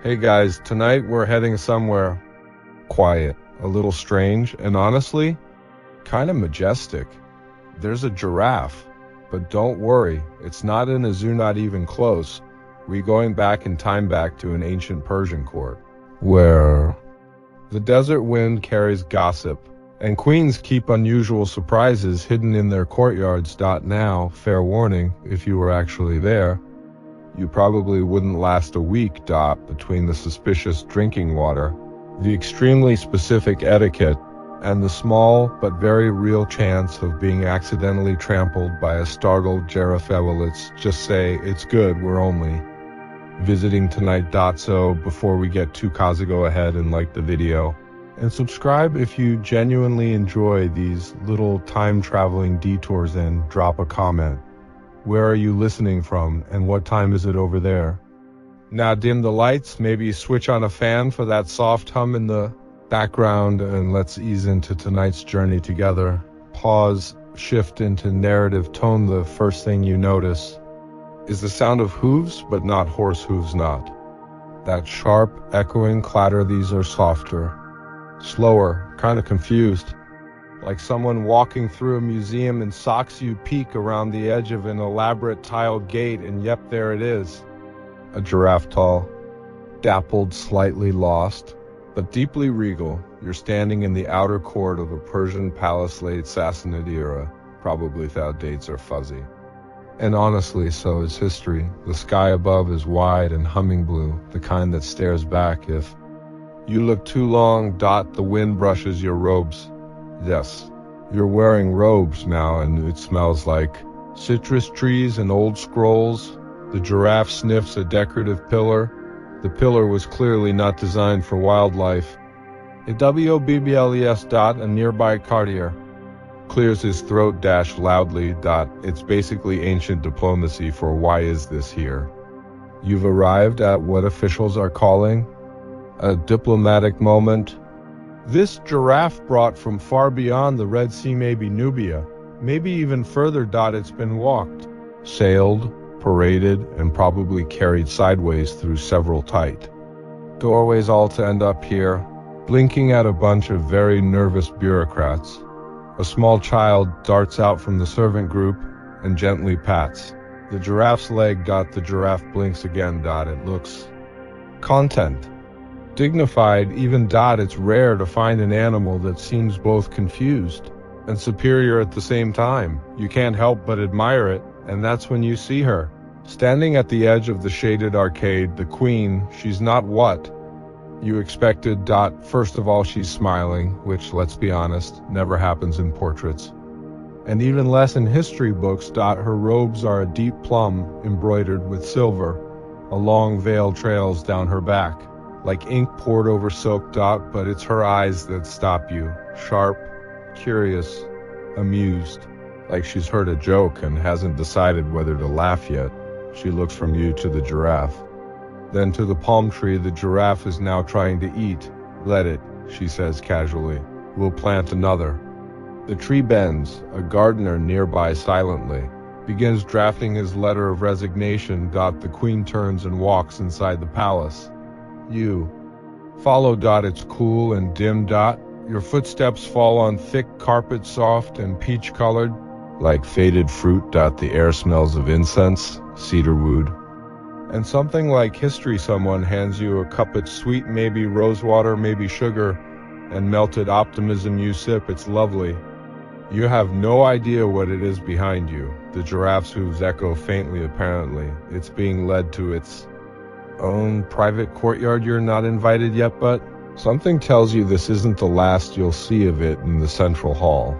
Hey guys, tonight we're heading somewhere quiet, a little strange, and honestly, kind of majestic. There's a giraffe, but don't worry, it's not in a zoo, not even close. We're going back in time, back to an ancient Persian court, where the desert wind carries gossip, and queens keep unusual surprises hidden in their courtyards. Now, fair warning, if you were actually there, you probably wouldn't last a week. Between the suspicious drinking water, the extremely specific etiquette, and the small but very real chance of being accidentally trampled by a startled giraffe. Well, let's just say it's good we're only visiting tonight. So before we get too crazy, go ahead and like the video and subscribe if you genuinely enjoy these little time-traveling detours, and drop a comment. Where are you listening from, and what time is it over there? Now dim the lights, maybe switch on a fan for that soft hum in the background, and let's ease into tonight's journey together. Pause, shift into narrative tone. The first thing you notice is the sound of hooves, but not horse hooves, not that sharp, echoing clatter. These are softer, slower, kind of confused, like someone walking through a museum in socks. You peek around the edge of an elaborate tiled gate, and yep, there it is. A giraffe, tall, dappled, slightly lost, but deeply regal. You're standing in the outer court of a Persian palace, late Sassanid era. Probably without dates or fuzzy. And honestly, so is history. The sky above is wide and humming blue, the kind that stares back if you look too long. The wind brushes your robes. Yes, you're wearing robes now, and it smells like citrus trees and old scrolls. The giraffe sniffs a decorative pillar. The pillar was clearly not designed for wildlife. A wobbles. A nearby courtier clears his throat loudly. It's basically ancient diplomacy for why is this here? You've arrived at what officials are calling a diplomatic moment. This giraffe brought from far beyond the Red Sea, maybe Nubia, maybe even further. It's been walked, sailed, paraded, and probably carried sideways through several tight doorways, all to end up here, blinking at a bunch of very nervous bureaucrats. A small child darts out from the servant group and gently pats the giraffe's leg. The giraffe blinks again. It looks content, dignified even. It's rare to find an animal that seems both confused and superior at the same time. You can't help but admire it, and that's when you see her, standing at the edge of the shaded arcade, the queen. She's not what you expected. First of all, she's smiling, which, let's be honest, never happens in portraits, and even less in history books. Her robes are a deep plum embroidered with silver. A long veil trails down her back, like ink poured over silk. But it's her eyes that stop you, sharp, curious, amused, like she's heard a joke and hasn't decided whether to laugh yet. She looks from you to the giraffe, then to the palm tree. The giraffe is now trying to eat. Let it, she says casually. We'll plant another. The tree bends. A gardener nearby silently begins drafting his letter of resignation. The queen turns and walks inside the palace. You follow. It's cool and dim. Your footsteps fall on thick carpet, soft and peach-colored, like faded fruit. The air smells of incense, cedarwood, and something like history. Someone hands you a cup. It's sweet, maybe rosewater, maybe sugar, and melted optimism. You sip. It's lovely. You have no idea what it is behind you. The giraffe's hooves echo faintly. Apparently, it's being led to its own private courtyard. You're not invited yet, but something tells you this isn't the last you'll see of it. In the central hall,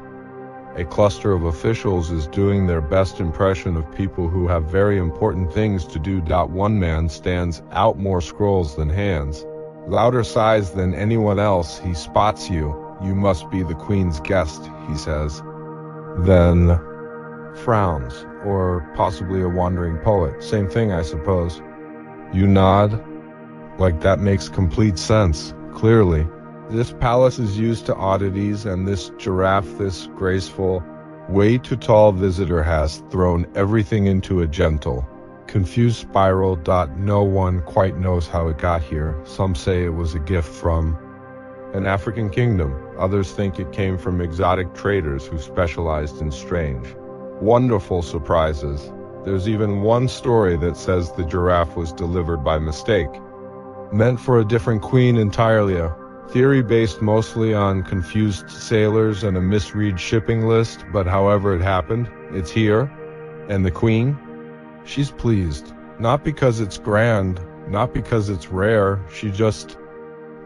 a cluster of officials is doing their best impression of people who have very important things to do. One man stands out, more scrolls than hands, louder sighs than anyone else. He spots you. You must be the queen's guest, he says, then frowns. Or possibly a wandering poet. Same thing, I suppose. You nod, like that makes complete sense. Clearly, this palace is used to oddities, and this giraffe, this graceful, way too tall visitor, has thrown everything into a gentle, Confused spiral. No one quite knows how it got here. Some say it was a gift from an African kingdom. Others think it came from exotic traders who specialized in strange, wonderful surprises. There's even one story that says the giraffe was delivered by mistake, meant for a different queen entirely. A theory based mostly on confused sailors and a misread shipping list, but however it happened, it's here. And the queen? She's pleased. Not because it's grand, not because it's rare, she just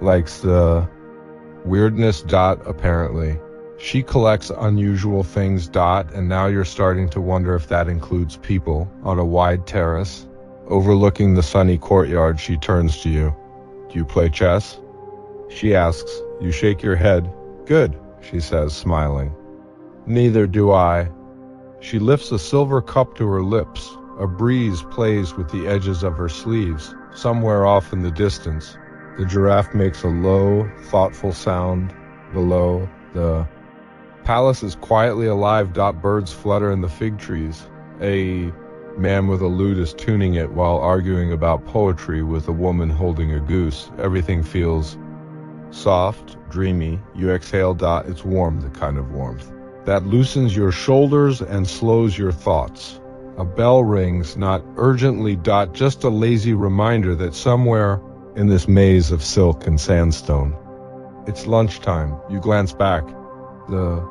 likes the weirdness. Apparently. She collects unusual things. And now you're starting to wonder if that includes people. On a wide terrace, overlooking the sunny courtyard, she turns to you. Do you play chess? She asks. You shake your head. Good, she says, smiling. Neither do I. She lifts a silver cup to her lips. A breeze plays with the edges of her sleeves. Somewhere off in the distance, the giraffe makes a low, thoughtful sound. Below, the palace is quietly alive. Birds flutter in the fig trees. A man with a lute is tuning it while arguing about poetry with a woman holding a goose. Everything feels soft, dreamy. You exhale. It's warm, the kind of warmth that loosens your shoulders and slows your thoughts. A bell rings, not urgently. Just a lazy reminder that somewhere in this maze of silk and sandstone, it's lunchtime. You glance back. The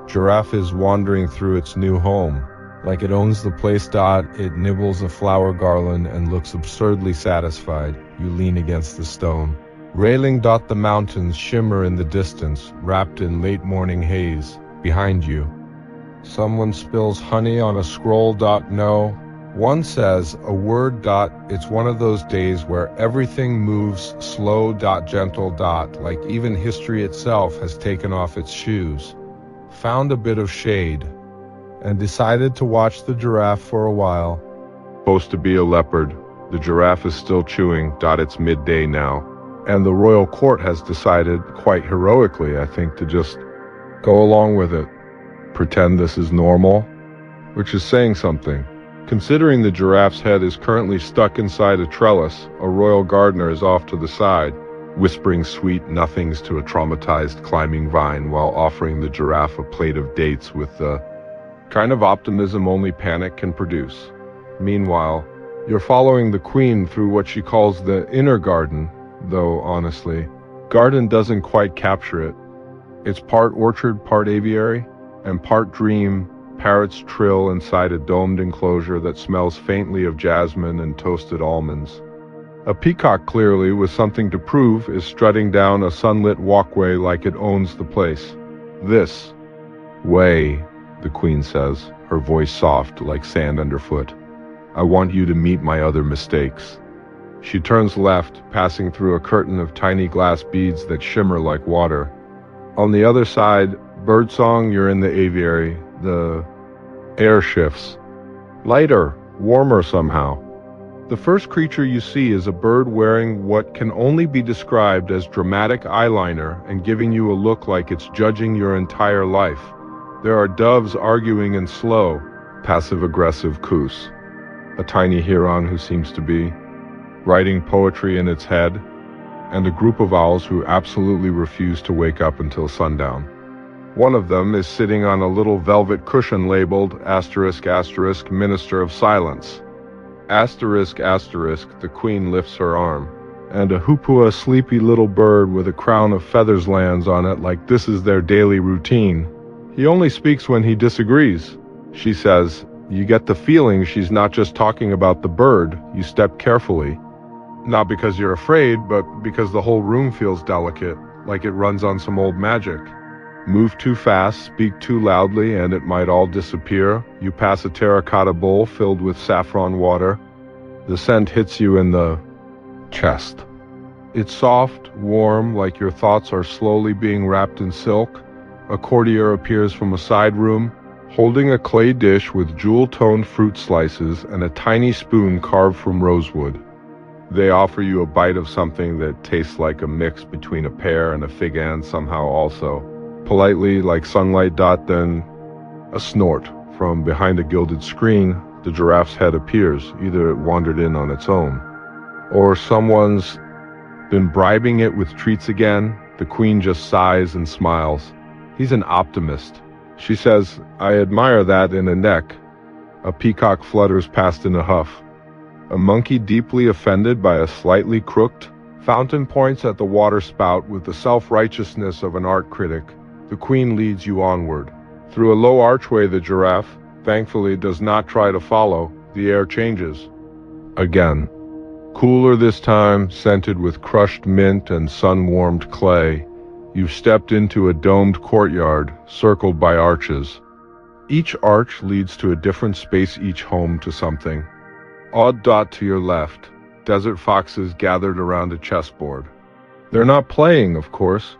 giraffe is wandering through its new home, like it owns the place. It nibbles a flower garland and looks absurdly satisfied. You lean against the stone railing. The mountains shimmer in the distance, wrapped in late morning haze. Behind you, someone spills honey on a scroll. No one says a word. It's one of those days where everything moves slow. Gentle. Like even history itself has taken off its shoes, found a bit of shade, and decided to watch the giraffe for a while. Supposed to be a leopard. The giraffe is still chewing. It's midday now, and the royal court has decided, quite heroically, I think, to just go along with it. Pretend this is normal, which is saying something. Considering the giraffe's head is currently stuck inside a trellis, a royal gardener is off to the side, whispering sweet nothings to a traumatized climbing vine while offering the giraffe a plate of dates with the kind of optimism only panic can produce. Meanwhile, you're following the queen through what she calls the inner garden, though honestly, garden doesn't quite capture it. It's part orchard, part aviary, and part dream. Parrots trill inside a domed enclosure that smells faintly of jasmine and toasted almonds. A peacock, clearly with something to prove, is strutting down a sunlit walkway like it owns the place. This way, the queen says, her voice soft like sand underfoot. I want you to meet my other mistakes. She turns left, passing through a curtain of tiny glass beads that shimmer like water. On the other side, birdsong. You're in the aviary. The air shifts. Lighter, warmer somehow. The first creature you see is a bird wearing what can only be described as dramatic eyeliner and giving you a look like it's judging your entire life. There are doves arguing in slow, passive-aggressive coos. A tiny heron who seems to be writing poetry in its head, and a group of owls who absolutely refuse to wake up until sundown. One of them is sitting on a little velvet cushion labeled **** Minister of Silence. ****, the queen lifts her arm, and a hupua sleepy little bird with a crown of feathers lands on it like this is their daily routine. He only speaks when he disagrees, she says. You get the feeling she's not just talking about the bird. You step carefully. Not because you're afraid, but because the whole room feels delicate, like it runs on some old magic. Move too fast, speak too loudly, and it might all disappear. You pass a terracotta bowl filled with saffron water. The scent hits you in the chest. It's soft, warm, like your thoughts are slowly being wrapped in silk. A courtier appears from a side room, holding a clay dish with jewel-toned fruit slices and a tiny spoon carved from rosewood. They offer you a bite of something that tastes like a mix between a pear and a fig and somehow also. Politely, like sunlight. Then a snort from behind a gilded screen. The giraffe's head appears. Either it wandered in on its own, or someone's been bribing it with treats again. The queen just sighs and smiles. He's an optimist. She says, I admire that in a neck. A peacock flutters past in a huff. A monkey deeply offended by a slightly crooked fountain points at the water spout with the self-righteousness of an art critic. The queen leads you onward. Through a low archway, the giraffe, thankfully, does not try to follow. The air changes. Again. Cooler this time, scented with crushed mint and sun-warmed clay. You've stepped into a domed courtyard, circled by arches. Each arch leads to a different space, each home to something. Odd dot to your left. Desert foxes gathered around a chessboard. They're not playing, of course,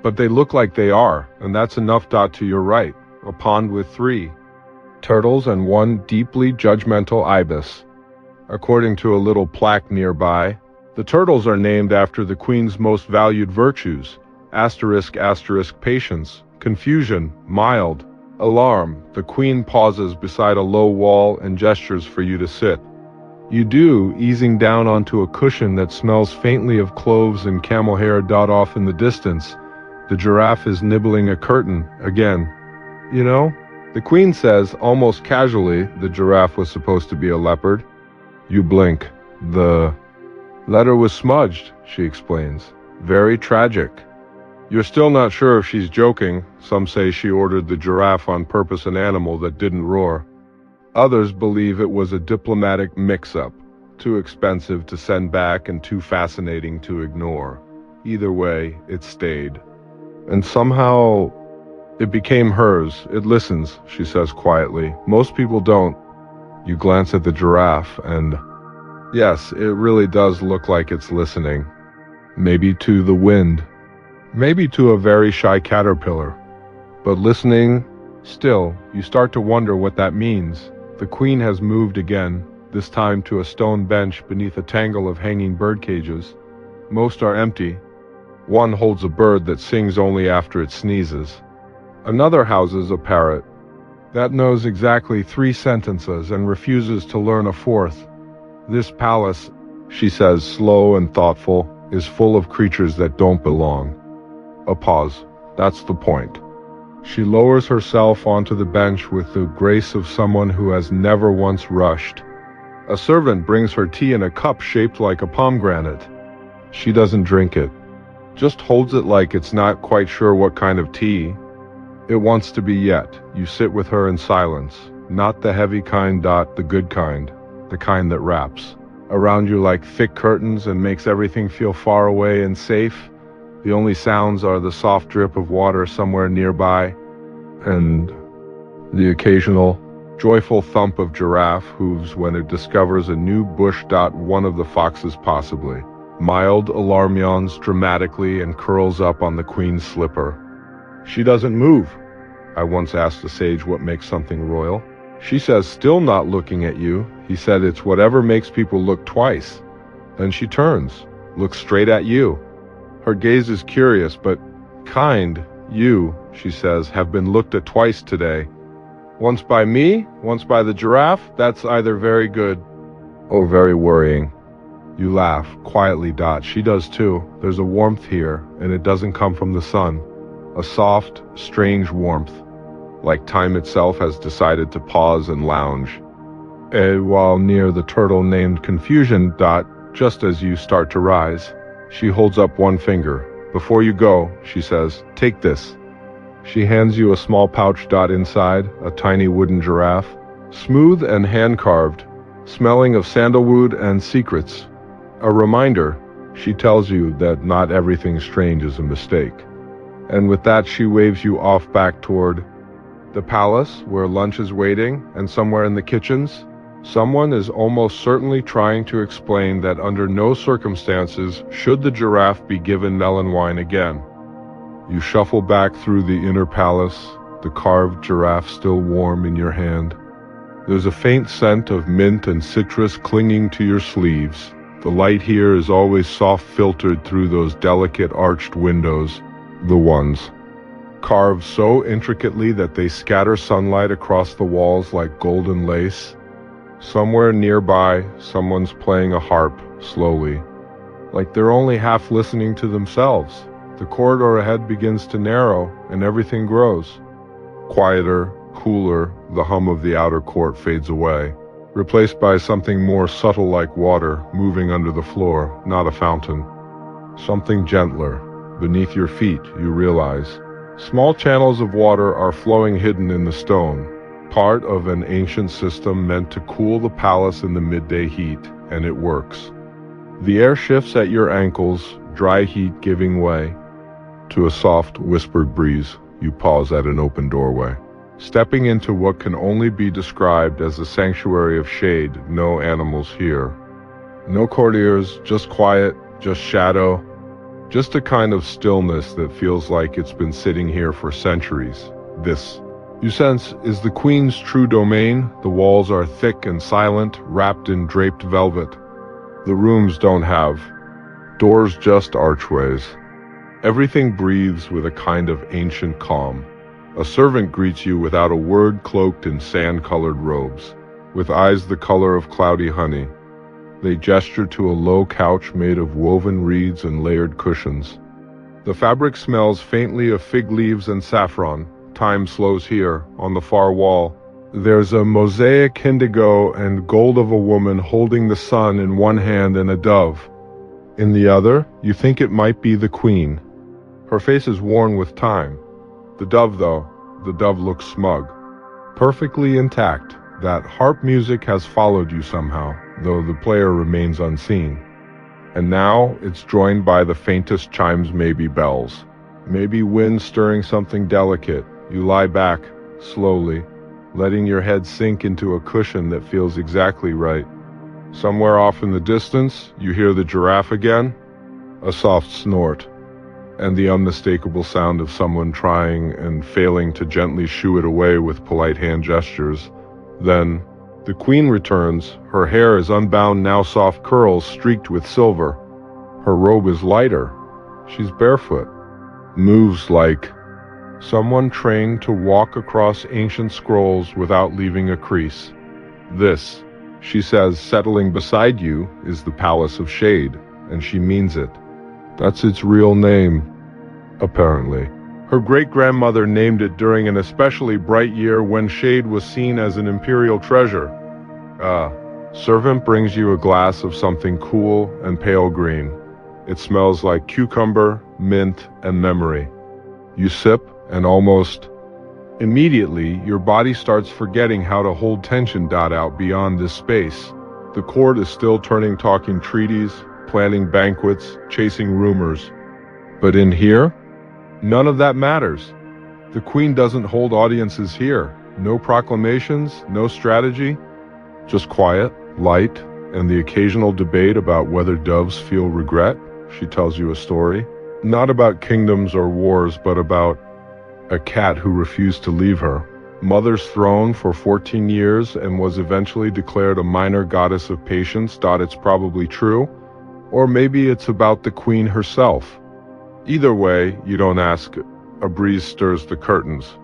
but they look like they are, and that's enough. Dot to your right. A pond with 3 turtles and 1 deeply judgmental ibis. According to a little plaque nearby, the turtles are named after the queen's most valued virtues. Asterisk, asterisk, patience, confusion, mild, alarm. The queen pauses beside a low wall and gestures for you to sit. You do, easing down onto a cushion that smells faintly of cloves and camel hair. Off in the distance, the giraffe is nibbling a curtain again. You know, the queen says, almost casually, the giraffe was supposed to be a leopard. You blink. The letter was smudged, she explains. Very tragic. You're still not sure if she's joking. Some say she ordered the giraffe on purpose, an animal that didn't roar. Others believe it was a diplomatic mix-up, too expensive to send back and too fascinating to ignore. Either way, it stayed. And somehow, it became hers. It listens, she says quietly. Most people don't. You glance at the giraffe and, yes, it really does look like it's listening. Maybe to the wind. Maybe to a very shy caterpillar. But listening, still, you start to wonder what that means. The queen has moved again, this time to a stone bench beneath a tangle of hanging bird cages. Most are empty. One holds a bird that sings only after it sneezes. Another houses a parrot that knows exactly 3 sentences and refuses to learn a 4th. This palace, she says, slow and thoughtful, is full of creatures that don't belong. A pause. That's the point. She lowers herself onto the bench with the grace of someone who has never once rushed. A servant brings her tea in a cup shaped like a pomegranate. She doesn't drink it, just holds it like it's not quite sure what kind of tea it wants to be yet. You sit with her in silence, not the heavy kind. The good kind, the kind that wraps around you like thick curtains and makes everything feel far away and safe. The only sounds are the soft drip of water somewhere nearby, and the occasional, joyful thump of giraffe hooves when it discovers a new bush. One of the foxes possibly. Mild alarm yawns dramatically and curls up on the queen's slipper. She doesn't move. I once asked a sage what makes something royal. She says, still not looking at you. He said, it's whatever makes people look twice. Then she turns, looks straight at you. Her gaze is curious, but kind. You, she says, have been looked at twice today. Once by me, once by the giraffe. That's either very good or very worrying. You laugh, quietly. She does too. There's a warmth here, and it doesn't come from the sun. A soft, strange warmth, like time itself has decided to pause and lounge. While near the turtle named Confusion. Just as you start to rise, she holds up one finger. Before you go, she says, take this. She hands you a small pouch. Inside, a tiny wooden giraffe, smooth and hand-carved, smelling of sandalwood and secrets. A reminder, she tells you that not everything strange is a mistake. And with that, she waves you off back toward the palace, where lunch is waiting, and somewhere in the kitchens, someone is almost certainly trying to explain that under no circumstances should the giraffe be given melon wine again. You shuffle back through the inner palace, the carved giraffe still warm in your hand. There's a faint scent of mint and citrus clinging to your sleeves. The light here is always soft, filtered through those delicate arched windows, the ones carved so intricately that they scatter sunlight across the walls like golden lace. Somewhere nearby, someone's playing a harp, slowly, like they're only half listening to themselves. The corridor ahead begins to narrow, and everything grows. Quieter, cooler, the hum of the outer court fades away, replaced by something more subtle like water moving under the floor, not a fountain. Something gentler. Beneath your feet, you realize. Small channels of water are flowing hidden in the stone, part of an ancient system meant to cool the palace in the midday heat, and it works. The air shifts at your ankles, dry heat giving way to a soft, whispered breeze. You pause at an open doorway, stepping into what can only be described as a sanctuary of shade. No animals here. No courtiers, just quiet, just shadow, just a kind of stillness that feels like it's been sitting here for centuries. This, you sense, is the queen's true domain. The walls are thick and silent, wrapped in draped velvet. The rooms don't have doors, just archways. Everything breathes with a kind of ancient calm. A servant greets you without a word, cloaked in sand-colored robes, with eyes the color of cloudy honey. They gesture to a low couch made of woven reeds and layered cushions. The fabric smells faintly of fig leaves and saffron. Time slows here. On the far wall, there's a mosaic indigo and gold of a woman holding the sun in one hand and a dove in the other. You think it might be the queen. Her face is worn with time. The dove looks smug, perfectly intact. That harp music has followed you somehow, though the player remains unseen. And now it's joined by the faintest chimes, maybe bells, maybe wind stirring something delicate. You lie back, slowly, letting your head sink into a cushion that feels exactly right. Somewhere off in the distance, you hear the giraffe again, a soft snort, and the unmistakable sound of someone trying and failing to gently shoo it away with polite hand gestures. Then, the queen returns. Her hair is unbound, now soft curls streaked with silver. Her robe is lighter. She's barefoot, moves like someone trained to walk across ancient scrolls without leaving a crease. This, she says, settling beside you, is the Palace of Shade, and she means it. That's its real name, apparently. Her great-grandmother named it during an especially bright year when shade was seen as an imperial treasure. Servant brings you a glass of something cool and pale green. It smells like cucumber, mint, and memory. You sip, and almost immediately, your body starts forgetting how to hold tension. Out beyond this space, the court is still turning, talking treaties, planning banquets, chasing rumors. But in here, none of that matters. The queen doesn't hold audiences here. No proclamations, no strategy, just quiet, light, and the occasional debate about whether doves feel regret. She tells you a story, not about kingdoms or wars, but about a cat who refused to leave her. Mother's throne for 14 years and was eventually declared a minor goddess of patience. It's probably true, or maybe it's about the queen herself. Either way, you don't ask. A breeze stirs the curtains.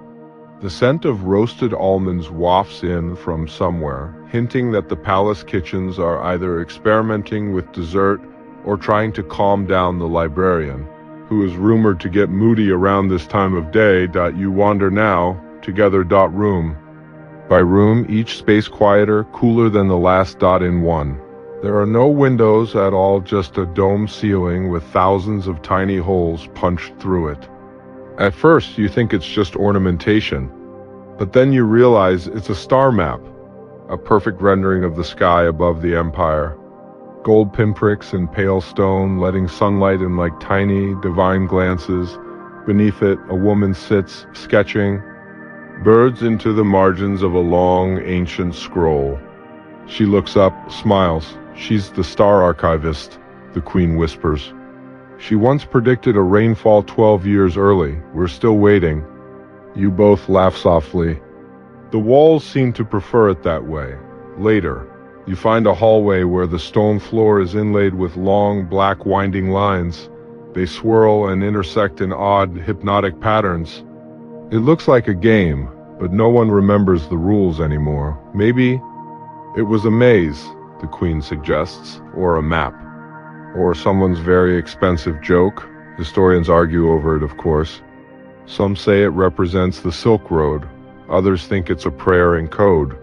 The scent of roasted almonds wafts in from somewhere, hinting that the palace kitchens are either experimenting with dessert or trying to calm down the librarian, who is rumored to get moody around this time of day. You wander now, together. Room by room, each space quieter, cooler than the last. In one. There are no windows at all, just a dome ceiling with thousands of tiny holes punched through it. At first, you think it's just ornamentation, but then you realize it's a star map, a perfect rendering of the sky above the empire. Gold pinpricks in pale stone, letting sunlight in like tiny, divine glances. Beneath it, a woman sits, sketching birds into the margins of a long, ancient scroll. She looks up, smiles. She's the star archivist, the queen whispers. She once predicted a rainfall 12 years early. We're still waiting. You both laugh softly. The walls seem to prefer it that way. Later, you find a hallway where the stone floor is inlaid with long, black winding lines. They swirl and intersect in odd, hypnotic patterns. It looks like a game, but no one remembers the rules anymore. Maybe It was a maze, the queen suggests, or a map, or someone's very expensive joke. Historians argue over it, of course. Some say it represents the Silk Road. Others think it's a prayer in code.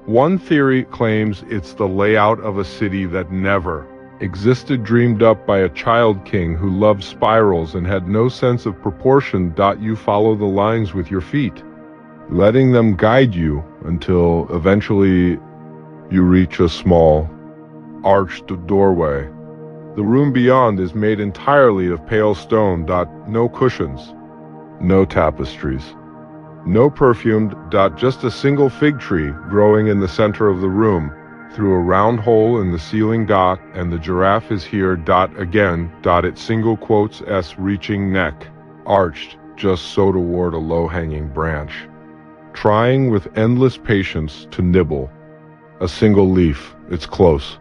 One theory claims it's the layout of a city that never existed, dreamed up by a child king who loved spirals and had no sense of proportion. You follow the lines with your feet, letting them guide you until eventually you reach a small, arched doorway. The room beyond is made entirely of pale stone. No cushions, no tapestries, no perfumed. Just a single fig tree growing in the center of the room, through a round hole in the ceiling. And the giraffe is here. Again. Its single quotes S reaching neck, arched just so toward a low-hanging branch, trying with endless patience to nibble a single leaf. It's close,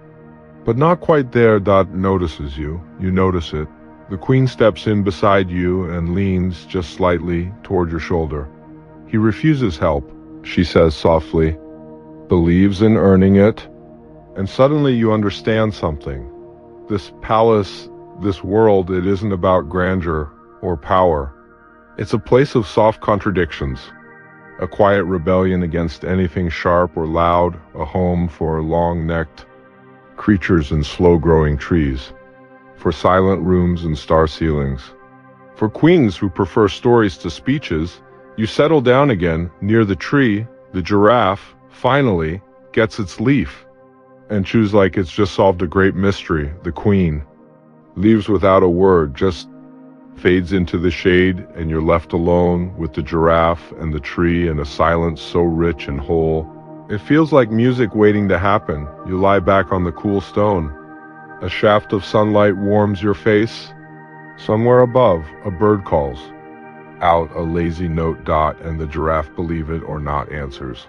but not quite there. Notices you. You notice it. The queen steps in beside you and leans just slightly toward your shoulder. He refuses help, she says softly, believes in earning it. And suddenly you understand something. This palace, this world, it isn't about grandeur or power. It's a place of soft contradictions. A quiet rebellion against anything sharp or loud, a home for long-necked creatures and slow-growing trees, for silent rooms and star ceilings. For queens who prefer stories to speeches, you settle down again near the tree. The giraffe, finally, gets its leaf, and chews like it's just solved a great mystery. The queen leaves without a word, just fades into the shade, and you're left alone with the giraffe and the tree in a silence so rich and whole. It feels like music waiting to happen. You lie back on the cool stone. A shaft of sunlight warms your face. Somewhere above, a bird calls out a lazy note. And the giraffe, believe it or not, answers.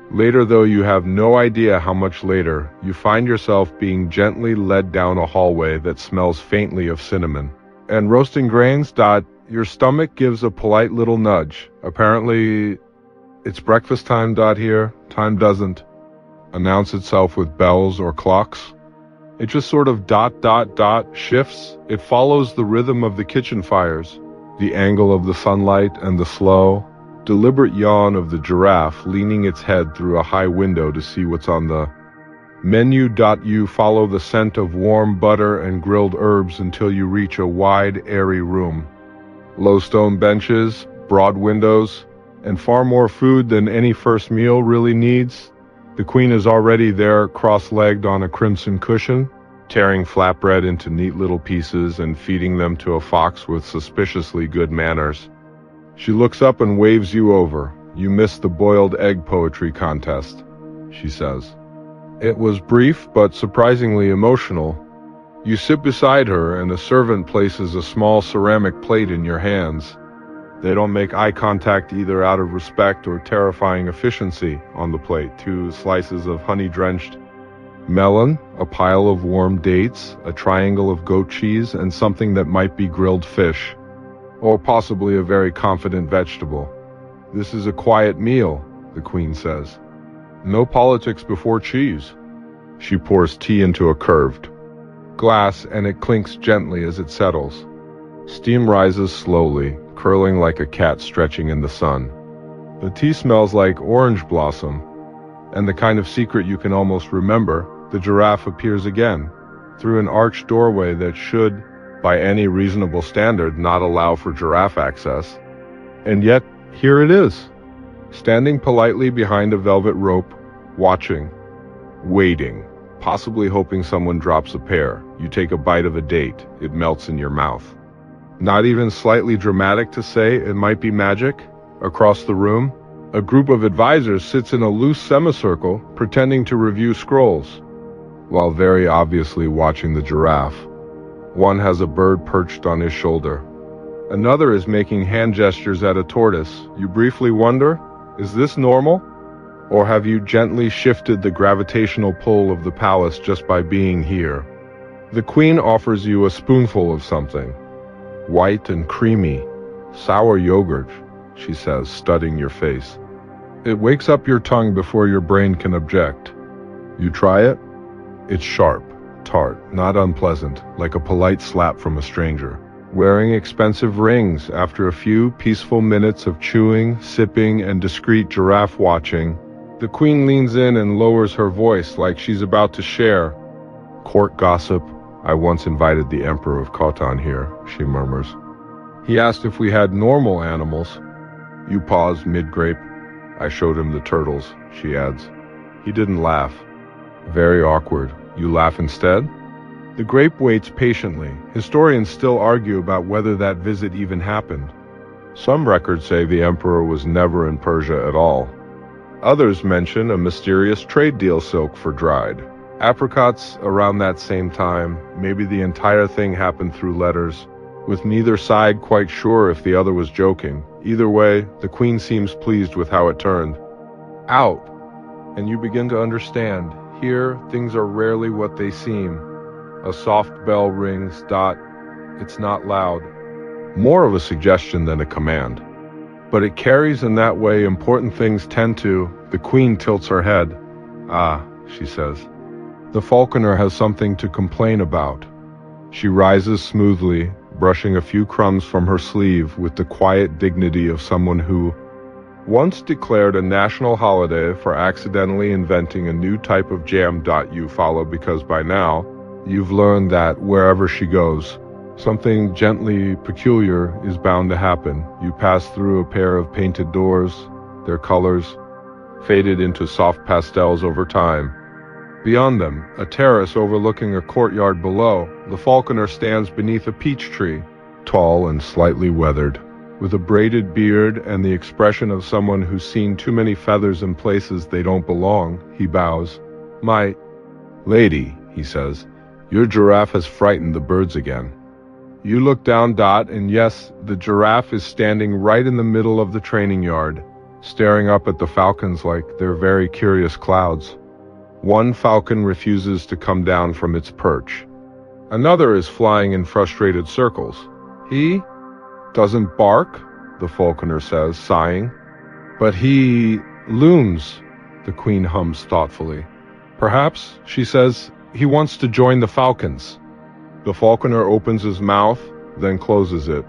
Later, though you have no idea how much later, you find yourself being gently led down a hallway that smells faintly of cinnamon and roasting grains. Your stomach gives a polite little nudge. Apparently, it's breakfast time. Here, time doesn't announce itself with bells or clocks. It just sort of shifts. It follows the rhythm of the kitchen fires, the angle of the sunlight, and the slow, deliberate yawn of the giraffe leaning its head through a high window to see what's on the menu. You follow the scent of warm butter and grilled herbs until you reach a wide, airy room. Low stone benches, broad windows, and far more food than any first meal really needs. The queen is already there, cross-legged on a crimson cushion, tearing flatbread into neat little pieces and feeding them to a fox with suspiciously good manners. She looks up and waves you over. You missed the boiled egg poetry contest, she says. It was brief but surprisingly emotional. You sit beside her and a servant places a small ceramic plate in your hands. They don't make eye contact either out of respect or terrifying efficiency. On the plate, 2 slices of honey-drenched melon, a pile of warm dates, a triangle of goat cheese, and something that might be grilled fish, or possibly a very confident vegetable. This is a quiet meal, the queen says. No politics before cheese. She pours tea into a curved glass, and it clinks gently as it settles. Steam rises slowly, curling like a cat stretching in the sun. The tea smells like orange blossom, and the kind of secret you can almost remember. The giraffe appears again, through an arched doorway that should, by any reasonable standard, not allow for giraffe access. And yet, here it is, standing politely behind a velvet rope, watching, waiting, possibly hoping someone drops a pear. You take a bite of a date. It melts in your mouth. Not even slightly dramatic to say it might be magic. Across the room, a group of advisors sits in a loose semicircle, pretending to review scrolls, while very obviously watching the giraffe. One has a bird perched on his shoulder. Another is making hand gestures at a tortoise. You briefly wonder, is this normal? Or have you gently shifted the gravitational pull of the palace just by being here? The queen offers you a spoonful of something. White and creamy, sour yogurt, she says, studying your face. It wakes up your tongue before your brain can object. You try it? It's sharp, tart, not unpleasant, like a polite slap from a stranger. Wearing expensive rings after a few peaceful minutes of chewing, sipping, and discreet giraffe watching, the queen leans in and lowers her voice like she's about to share. Court gossip. I once invited the Emperor of Khotan here, she murmurs. He asked if we had normal animals. You pause mid-grape. I showed him the turtles, she adds. He didn't laugh. Very awkward. You laugh instead? The grape waits patiently. Historians still argue about whether that visit even happened. Some records say the emperor was never in Persia at all. Others mention a mysterious trade deal silk for dried. Apricots around that same time. Maybe the entire thing happened through letters, with neither side quite sure if the other was joking. Either way, the queen seems pleased with how it turned. Out. And you begin to understand. Here, things are rarely what they seem. A soft bell rings. It's not loud. More of a suggestion than a command. But it carries in that way important things tend to. The queen tilts her head. Ah, she says. The falconer has something to complain about. She rises smoothly, brushing a few crumbs from her sleeve with the quiet dignity of someone who once declared a national holiday for accidentally inventing a new type of jam. You follow because by now, you've learned that wherever she goes, something gently peculiar is bound to happen. You pass through a pair of painted doors, their colors faded into soft pastels over time. Beyond them, a terrace overlooking a courtyard below, the falconer stands beneath a peach tree, tall and slightly weathered, with a braided beard and the expression of someone who's seen too many feathers in places they don't belong. He bows. My lady, he says, your giraffe has frightened the birds again. You look down, and yes, the giraffe is standing right in the middle of the training yard, staring up at the falcons like they're very curious clouds. One falcon refuses to come down from its perch. Another is flying in frustrated circles. He doesn't bark, the falconer says, sighing. But he looms, the queen hums thoughtfully. Perhaps, she says, he wants to join the falcons. The falconer opens his mouth, then closes it.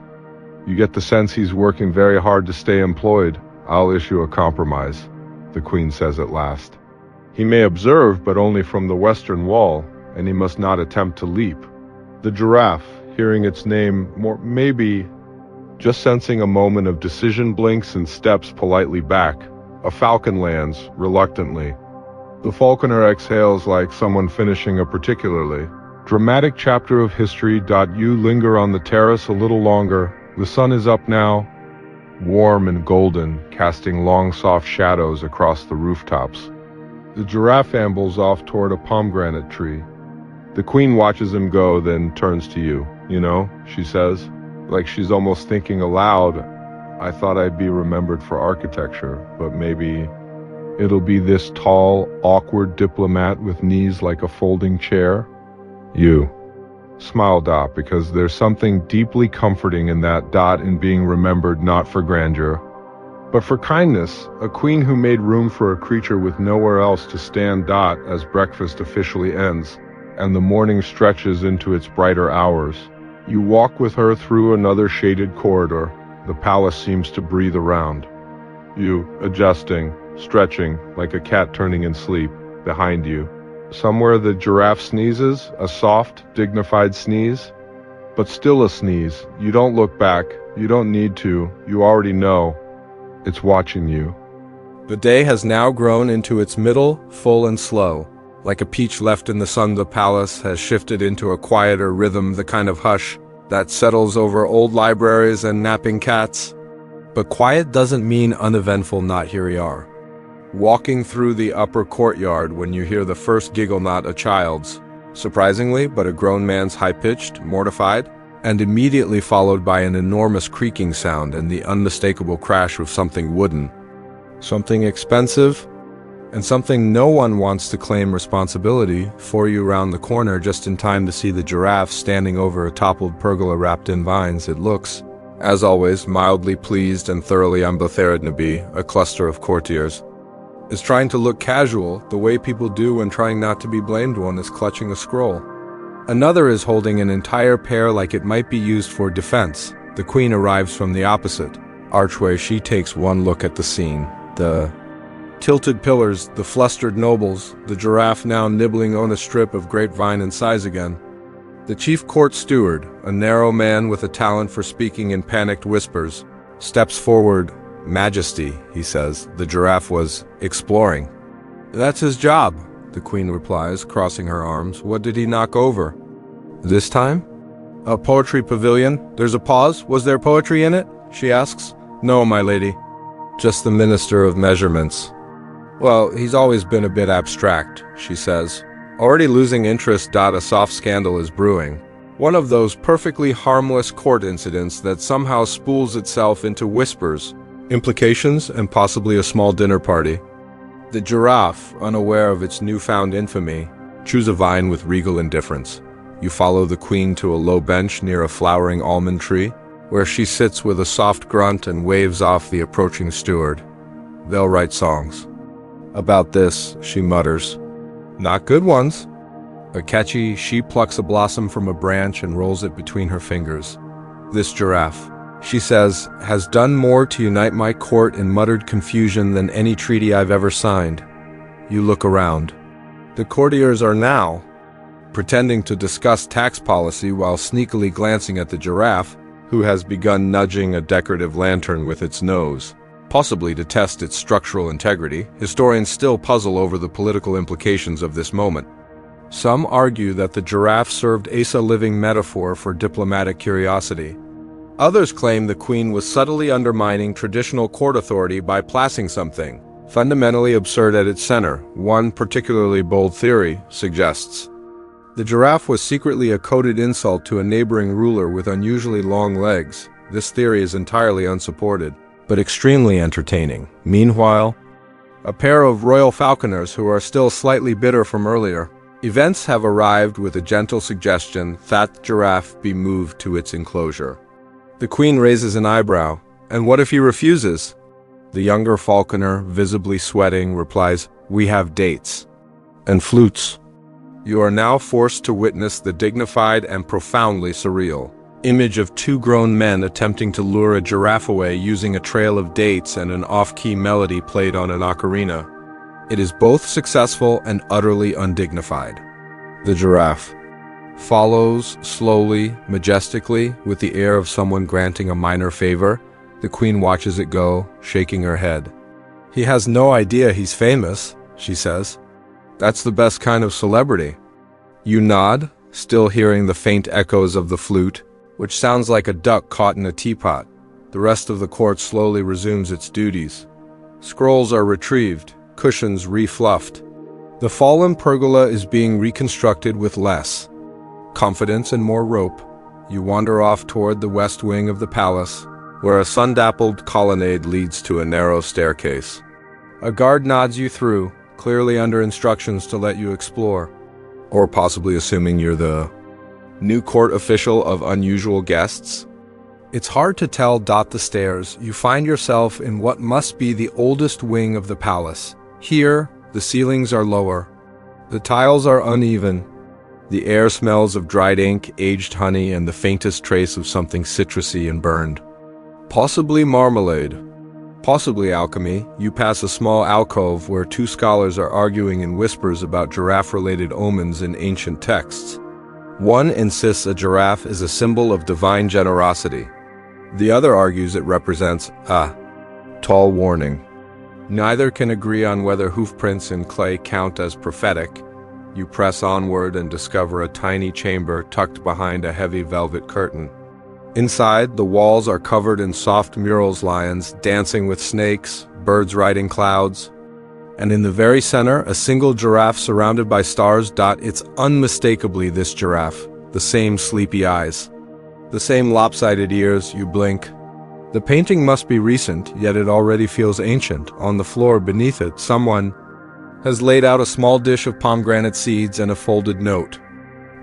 You get the sense he's working very hard to stay employed. I'll issue a compromise, the queen says at last. He may observe, but only from the western wall, and he must not attempt to leap. The giraffe, hearing its name, maybe just sensing a moment of decision, blinks and steps politely back. A falcon lands, reluctantly. The falconer exhales like someone finishing a particularly dramatic chapter of history. You linger on the terrace a little longer. The sun is up now, warm and golden, casting long soft shadows across the rooftops. The giraffe ambles off toward a pomegranate tree. The queen watches him go, then turns to you. You know, she says, like she's almost thinking aloud, I thought I'd be remembered for architecture, but maybe it'll be this tall, awkward diplomat with knees like a folding chair. You smile, because there's something deeply comforting in that, in being remembered not for grandeur, but for kindness, a queen who made room for a creature with nowhere else to stand. As breakfast officially ends, and the morning stretches into its brighter hours. You walk with her through another shaded corridor. The palace seems to breathe around. You, adjusting, stretching, like a cat turning in sleep, behind you. Somewhere the giraffe sneezes, a soft, dignified sneeze. But still a sneeze. You don't look back. You don't need to. You already know. It's watching you. The day has now grown into its middle, full and slow. Like a peach left in the sun, the palace has shifted into a quieter rhythm, the kind of hush that settles over old libraries and napping cats. But quiet doesn't mean uneventful. Not here we are, walking through the upper courtyard when you hear the first giggle, not a child's, surprisingly, but a grown man's, high-pitched, mortified, and immediately followed by an enormous creaking sound and the unmistakable crash of something wooden, something expensive, and something no one wants to claim responsibility for. You round the corner just in time to see the giraffe standing over a toppled pergola wrapped in vines. It looks, as always, mildly pleased and thoroughly unbothered to be a cluster of courtiers. is trying to look casual, the way people do when trying not to be blamed. One is clutching a scroll. Another is holding an entire pair like it might be used for defense. The queen arrives from the opposite archway. She takes one look at the scene. The tilted pillars, the flustered nobles, the giraffe now nibbling on a strip of grapevine in size again. The chief court steward, a narrow man with a talent for speaking in panicked whispers, steps forward. "Majesty," he says. The giraffe was exploring. "That's his job," the queen replies, crossing her arms. "What did he knock over this time?" "A poetry pavilion." There's a pause. "Was there poetry in it?" she asks. "No, my lady. Just the minister of measurements." "Well, he's always been a bit abstract," she says. Already losing interest. A soft scandal is brewing. One of those perfectly harmless court incidents that somehow spools itself into whispers, implications, and possibly a small dinner party. The giraffe, unaware of its newfound infamy, chews a vine with regal indifference. You follow the queen to a low bench near a flowering almond tree, where she sits with a soft grunt and waves off the approaching steward. "They'll write songs about this," she mutters. "Not good ones." She plucks a blossom from a branch and rolls it between her fingers. "This giraffe," she says, "has done more to unite my court in muttered confusion than any treaty I've ever signed." You look around. The courtiers are now pretending to discuss tax policy while sneakily glancing at the giraffe, who has begun nudging a decorative lantern with its nose, possibly to test its structural integrity. Historians still puzzle over the political implications of this moment. Some argue that the giraffe served as a living metaphor for diplomatic curiosity. Others claim the queen was subtly undermining traditional court authority by placing something fundamentally absurd at its center. One particularly bold theory suggests the giraffe was secretly a coded insult to a neighboring ruler with unusually long legs. This theory is entirely unsupported, but extremely entertaining. Meanwhile, a pair of royal falconers who are still slightly bitter from earlier events have arrived with a gentle suggestion that giraffe be moved to its enclosure. The queen raises an eyebrow. "And what if he refuses?" The younger falconer, visibly sweating, replies, "We have dates and flutes." You are now forced to witness the dignified and profoundly surreal image of two grown men attempting to lure a giraffe away using a trail of dates and an off-key melody played on an ocarina. It is both successful and utterly undignified. The giraffe follows slowly, majestically, with the air of someone granting a minor favor. The queen watches it go, shaking her head. "He has no idea he's famous," she says. "That's the best kind of celebrity." You nod, still hearing the faint echoes of the flute, which sounds like a duck caught in a teapot. The rest of the court slowly resumes its duties. Scrolls are retrieved, cushions refluffed. The fallen pergola is being reconstructed with less confidence and more rope. You wander off toward the west wing of the palace, where a sun-dappled colonnade leads to a narrow staircase. A guard nods you through, clearly under instructions to let you explore, or possibly assuming you're the new court official of unusual guests. It's hard to tell. The stairs, you find yourself in what must be the oldest wing of the palace. Here, the ceilings are lower. The tiles are uneven. The air smells of dried ink, aged honey, and the faintest trace of something citrusy and burned. Possibly marmalade. Possibly alchemy. You pass a small alcove where two scholars are arguing in whispers about giraffe-related omens in ancient texts. One insists a giraffe is a symbol of divine generosity. The other argues it represents a tall warning. Neither can agree on whether hoofprints in clay count as prophetic. You press onward and discover a tiny chamber tucked behind a heavy velvet curtain. Inside, the walls are covered in soft murals, lions dancing with snakes, birds riding clouds, and in the very center, a single giraffe surrounded by stars. It's unmistakably this giraffe, the same sleepy eyes, the same lopsided ears. You blink. The painting must be recent, yet it already feels ancient. On the floor beneath it, someone has laid out a small dish of pomegranate seeds and a folded note.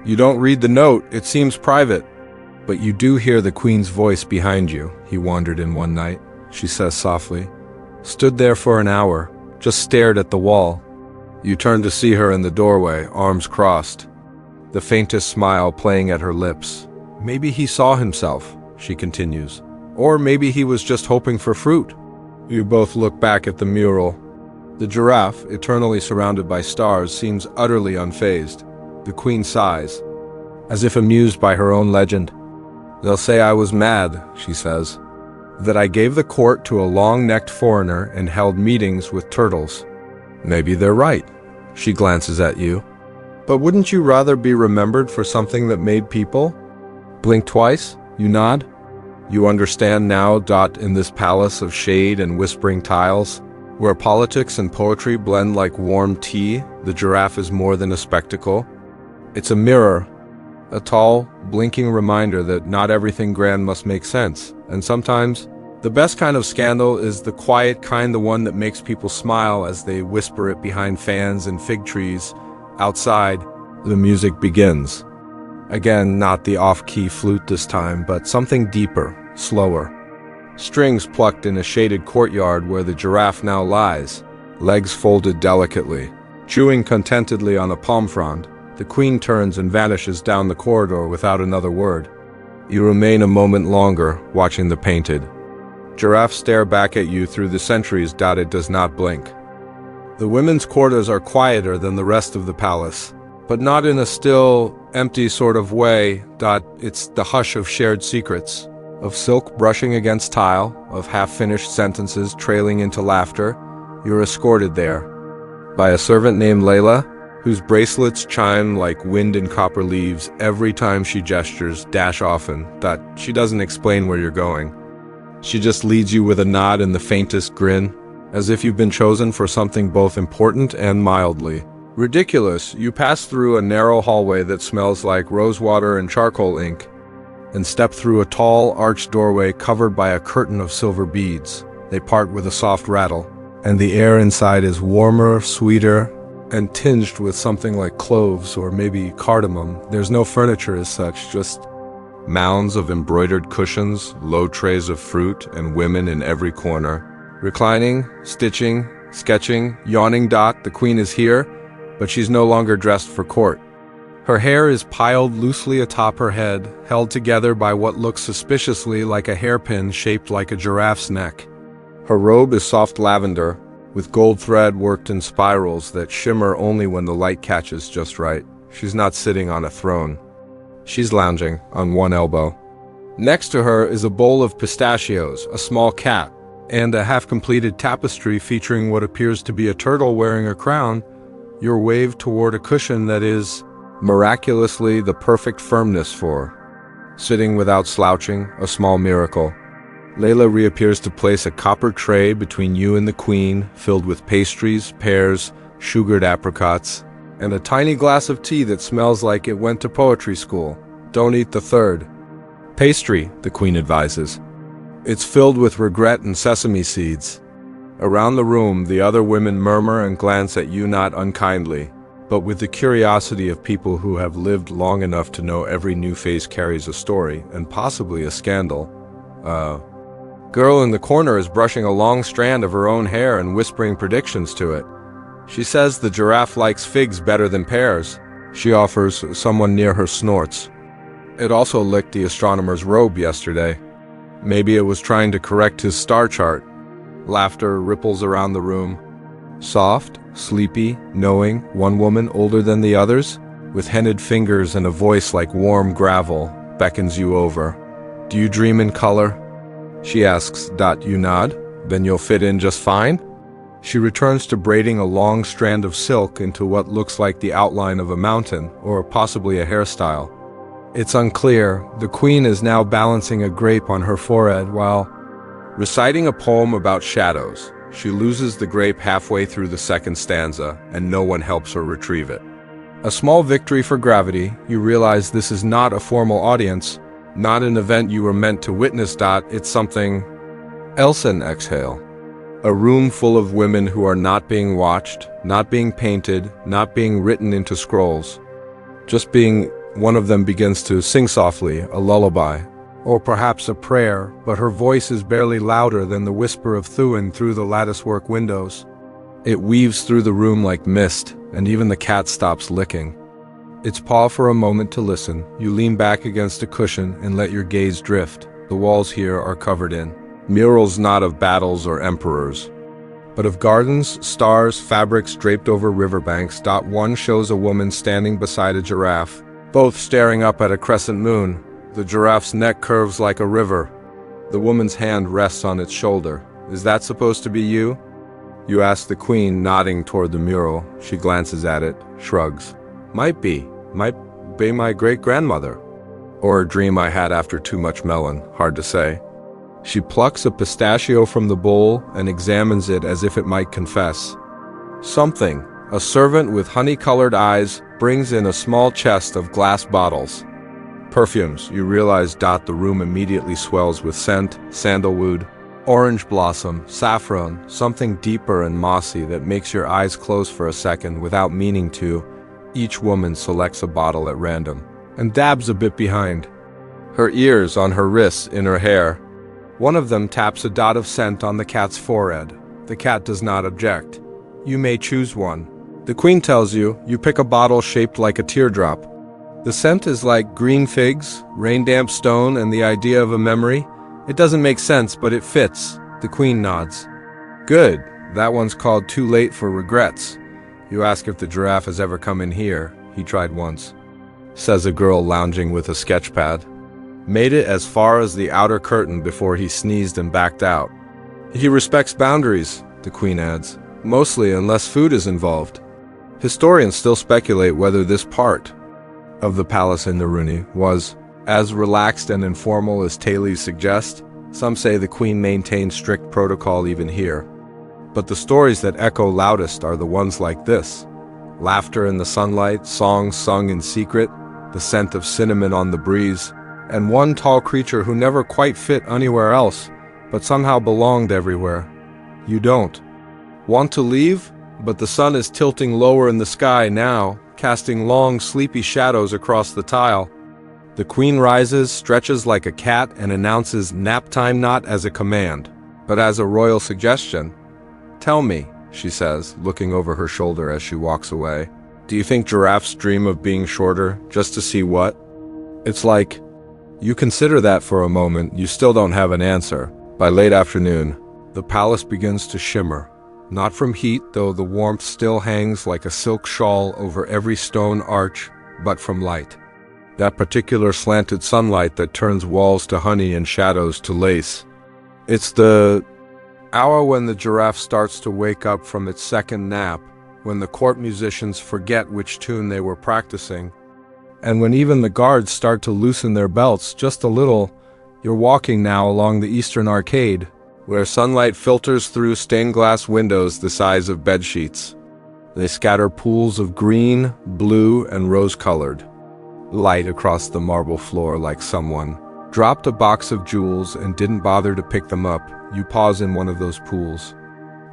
You don't read the note, it seems private. But you do hear the queen's voice behind you. "He wandered in one night," she says softly. "Stood there for an hour, just stared at the wall. You turned to see her in the doorway, arms crossed, the faintest smile playing at her lips. Maybe he saw himself, she continues. Or maybe he was just hoping for fruit. You both look back at the mural. The giraffe, eternally surrounded by stars, seems utterly unfazed. The queen sighs, as if amused by her own legend. "They'll say I was mad," she says. "That I gave the court to a long-necked foreigner and held meetings with turtles. Maybe they're right." She glances at you. "But wouldn't you rather be remembered for something that made people?" Blink twice, you nod. You understand now, in this palace of shade and whispering tiles, where politics and poetry blend like warm tea, the giraffe is more than a spectacle. It's a mirror, a tall, blinking reminder that not everything grand must make sense, and sometimes the best kind of scandal is the quiet kind, the one that makes people smile as they whisper it behind fans and fig trees. Outside, the music begins. Again, not the off-key flute this time, but something deeper, slower. Strings plucked in a shaded courtyard where the giraffe now lies, legs folded delicately. Chewing contentedly on a palm frond, the queen turns and vanishes down the corridor without another word. You remain a moment longer, watching the painted. Giraffe stare back at you through the centuries. It does not blink. The women's quarters are quieter than the rest of the palace, but not in a still, empty sort of way. It's the hush of shared secrets, of silk brushing against tile, of half-finished sentences trailing into laughter. You're escorted there by a servant named Layla, whose bracelets chime like wind in copper leaves every time she gestures. Often. She doesn't explain where you're going. She just leads you with a nod and the faintest grin, as if you've been chosen for something both important and mildly ridiculous. You pass through a narrow hallway that smells like rosewater and charcoal ink, and step through a tall, arched doorway covered by a curtain of silver beads. They part with a soft rattle, and the air inside is warmer, sweeter, and tinged with something like cloves or maybe cardamom. There's no furniture as such, just mounds of embroidered cushions, low trays of fruit, and women in every corner. Reclining, stitching, sketching, yawning. The queen is here, but she's no longer dressed for court. Her hair is piled loosely atop her head, held together by what looks suspiciously like a hairpin shaped like a giraffe's neck. Her robe is soft lavender, with gold thread worked in spirals that shimmer only when the light catches just right. She's not sitting on a throne. She's lounging on one elbow. Next to her is a bowl of pistachios, a small cat, and a half-completed tapestry featuring what appears to be a turtle wearing a crown. You're waved toward a cushion that is, miraculously, the perfect firmness for sitting without slouching, a small miracle. Layla reappears to place a copper tray between you and the queen, filled with pastries, pears, sugared apricots, and a tiny glass of tea that smells like it went to poetry school. Don't eat the third pastry, the queen advises. It's filled with regret and sesame seeds. Around the room, the other women murmur and glance at you, not unkindly, but with the curiosity of people who have lived long enough to know every new face carries a story, and possibly a scandal. Girl in the corner is brushing a long strand of her own hair and whispering predictions to it. She says the giraffe likes figs better than pears. She offers. Someone near her snorts. It also licked the astronomer's robe yesterday. Maybe it was trying to correct his star chart. Laughter ripples around the room. Soft, sleepy, knowing, one woman older than the others, with henned fingers and a voice like warm gravel, beckons you over. Do you dream in color? She asks. You nod. Then you'll fit in just fine? She returns to braiding a long strand of silk into what looks like the outline of a mountain, or possibly a hairstyle. It's unclear. The queen is now balancing a grape on her forehead while reciting a poem about shadows. She loses the grape halfway through the second stanza, and no one helps her retrieve it. A small victory for gravity. You realize this is not a formal audience, not an event you were meant to witness. It's something else. And exhale. A room full of women who are not being watched, not being painted, not being written into scrolls. Just being. One of them begins to sing softly, a lullaby, or perhaps a prayer, but her voice is barely louder than the whisper of Thuin through the latticework windows. It weaves through the room like mist, and even the cat stops licking. It's pause for a moment to listen. You lean back against a cushion and let your gaze drift. The walls here are covered in murals not of battles or emperors, but of gardens, stars, fabrics draped over riverbanks. One shows a woman standing beside a giraffe, both staring up at a crescent moon. The giraffe's neck curves like a river. The woman's hand rests on its shoulder. Is that supposed to be you? You ask the queen, nodding toward the mural. She glances at it, shrugs. Might be my great-grandmother. Or a dream I had after too much melon, hard to say. She plucks a pistachio from the bowl and examines it as if it might confess. Something. A servant with honey-colored eyes brings in a small chest of glass bottles. Perfumes. You realize. The room immediately swells with scent, sandalwood, orange blossom, saffron, something deeper and mossy that makes your eyes close for a second without meaning to. Each woman selects a bottle at random and dabs a bit behind. Her ears, on her wrists, in her hair. One of them taps a dot of scent on the cat's forehead. The cat does not object. You may choose one. The queen tells you, you pick a bottle shaped like a teardrop. The scent is like green figs, rain-damp stone, and the idea of a memory. It doesn't make sense, but it fits. The queen nods. Good. That one's called Too Late for Regrets. You ask if the giraffe has ever come in here. He tried once, says a girl lounging with a sketch pad. Made it as far as the outer curtain before he sneezed and backed out. He respects boundaries, the queen adds, mostly unless food is involved. Historians still speculate whether this part of the palace in Naruni was as relaxed and informal as tales suggest. Some say the queen maintained strict protocol even here. But the stories that echo loudest are the ones like this. Laughter in the sunlight, songs sung in secret, the scent of cinnamon on the breeze, and one tall creature who never quite fit anywhere else, but somehow belonged everywhere. You don't want to leave, but the sun is tilting lower in the sky now, casting long, sleepy shadows across the tile. The queen rises, stretches like a cat, and announces nap time not as a command, but as a royal suggestion. Tell me, she says, looking over her shoulder as she walks away. Do you think giraffes dream of being shorter, just to see what? It's like, you consider that for a moment, you still don't have an answer. By late afternoon, the palace begins to shimmer. Not from heat, though the warmth still hangs like a silk shawl over every stone arch, but from light. That particular slanted sunlight that turns walls to honey and shadows to lace. It's the hour when the giraffe starts to wake up from its second nap, when the court musicians forget which tune they were practicing, and when even the guards start to loosen their belts just a little. You're walking now along the eastern arcade, where sunlight filters through stained glass windows the size of bedsheets. They scatter pools of green, blue, and rose-colored light across the marble floor like someone dropped a box of jewels and didn't bother to pick them up. You pause in one of those pools.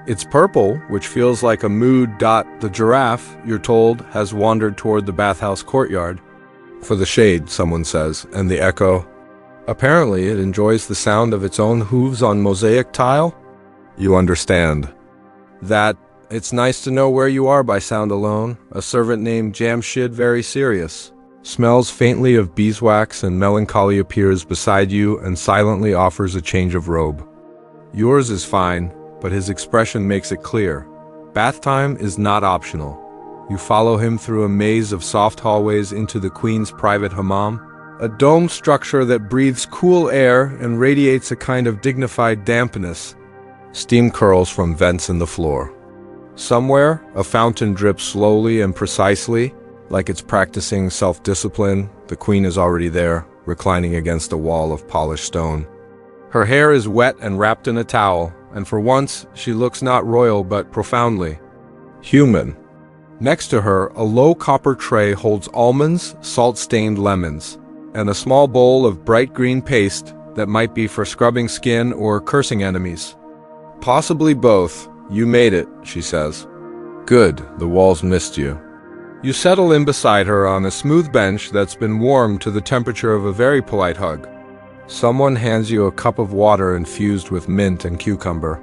It's purple, which feels like a mood. The giraffe, you're told, has wandered toward the bathhouse courtyard. For the shade, someone says, and the echo. Apparently, it enjoys the sound of its own hooves on mosaic tile. You understand that it's nice to know where you are by sound alone. A servant named Jamshid, very serious, smells faintly of beeswax and melancholy, appears beside you and silently offers a change of robe. Yours is fine, but his expression makes it clear. Bath time is not optional. You follow him through a maze of soft hallways into the queen's private hammam, a domed structure that breathes cool air and radiates a kind of dignified dampness. Steam curls from vents in the floor. Somewhere, a fountain drips slowly and precisely, like it's practicing self-discipline. The queen is already there, reclining against a wall of polished stone. Her hair is wet and wrapped in a towel, and for once, she looks not royal but profoundly human. Next to her, a low copper tray holds almonds, salt-stained lemons, and a small bowl of bright green paste that might be for scrubbing skin or cursing enemies. Possibly both. You made it, she says. Good, the walls missed you. You settle in beside her on a smooth bench that's been warmed to the temperature of a very polite hug. Someone hands you a cup of water infused with mint and cucumber.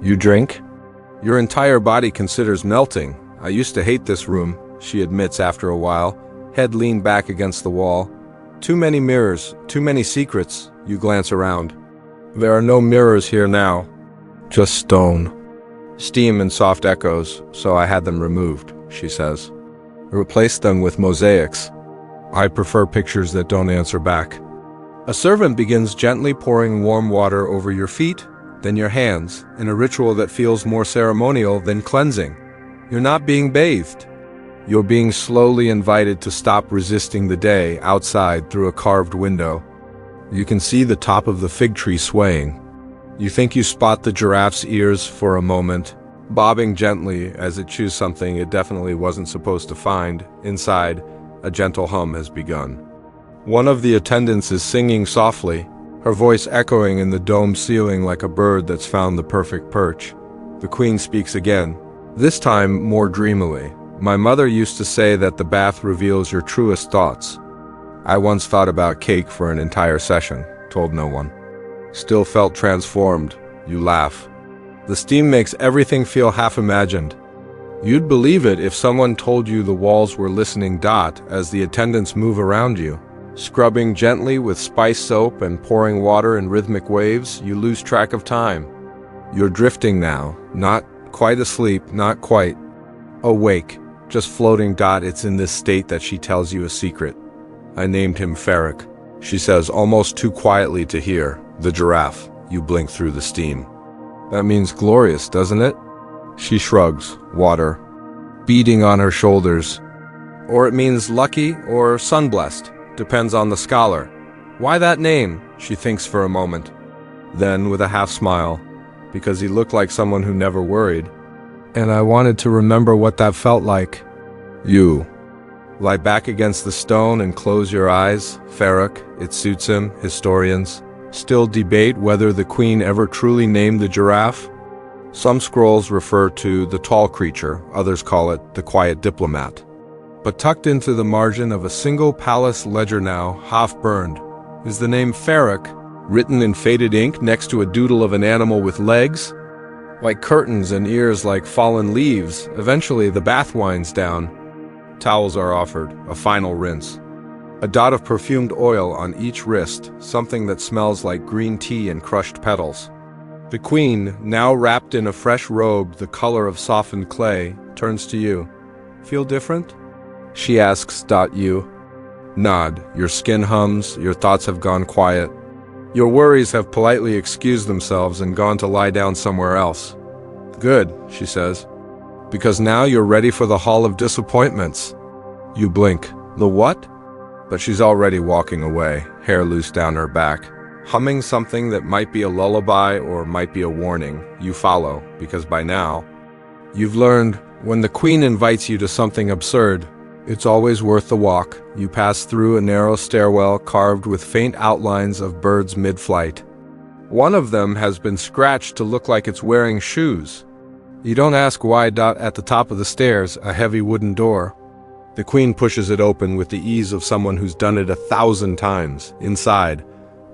You drink? Your entire body considers melting. I used to hate this room, she admits after a while, head leaned back against the wall. Too many mirrors, too many secrets. You glance around. There are no mirrors here now, just stone. Steam and soft echoes, so I had them removed, she says. I replaced them with mosaics. I prefer pictures that don't answer back. A servant begins gently pouring warm water over your feet, then your hands, in a ritual that feels more ceremonial than cleansing. You're not being bathed. You're being slowly invited to stop resisting the day outside through a carved window. You can see the top of the fig tree swaying. You think you spot the giraffe's ears for a moment, bobbing gently as it chews something it definitely wasn't supposed to find. Inside, a gentle hum has begun. One of the attendants is singing softly, her voice echoing in the domed ceiling like a bird that's found the perfect perch. The queen speaks again, this time more dreamily. My mother used to say that the bath reveals your truest thoughts. I once thought about cake for an entire session, told no one. Still felt transformed. You laugh. The steam makes everything feel half-imagined. You'd believe it if someone told you the walls were listening. As the attendants move around you, scrubbing gently with spice soap and pouring water in rhythmic waves, you lose track of time. You're drifting now, not quite asleep, not quite awake, just floating. It's in this state that she tells you a secret. I named him Ferric, she says almost too quietly to hear. The giraffe. You blink through the steam. That means glorious, doesn't it? She shrugs, water beating on her shoulders. Or it means lucky or sun-blessed, depends on the scholar. Why that name? She thinks for a moment. Then, with a half smile, because he looked like someone who never worried. And I wanted to remember what that felt like. You lie back against the stone and close your eyes. Ferric, it suits him. Historians still debate whether the queen ever truly named the giraffe. Some scrolls refer to the tall creature, others call it the quiet diplomat. But tucked into the margin of a single palace ledger now, half-burned, is the name Ferric, written in faded ink next to a doodle of an animal with legs, like curtains and ears like fallen leaves. Eventually the bath winds down. Towels are offered, a final rinse. A dot of perfumed oil on each wrist, something that smells like green tea and crushed petals. The queen, now wrapped in a fresh robe the color of softened clay, turns to you. Feel different? She asks. You nod, your skin hums, your thoughts have gone quiet. Your worries have politely excused themselves and gone to lie down somewhere else. Good, she says, because now you're ready for the Hall of Disappointments. You blink. The what? But she's already walking away, hair loose down her back, humming something that might be a lullaby or might be a warning. You follow, because by now, you've learned when the queen invites you to something absurd, it's always worth the walk. You pass through a narrow stairwell carved with faint outlines of birds mid-flight. One of them has been scratched to look like it's wearing shoes. You don't ask why. At the top of the stairs, a heavy wooden door. The queen pushes it open with the ease of someone who's done it 1,000 times. Inside,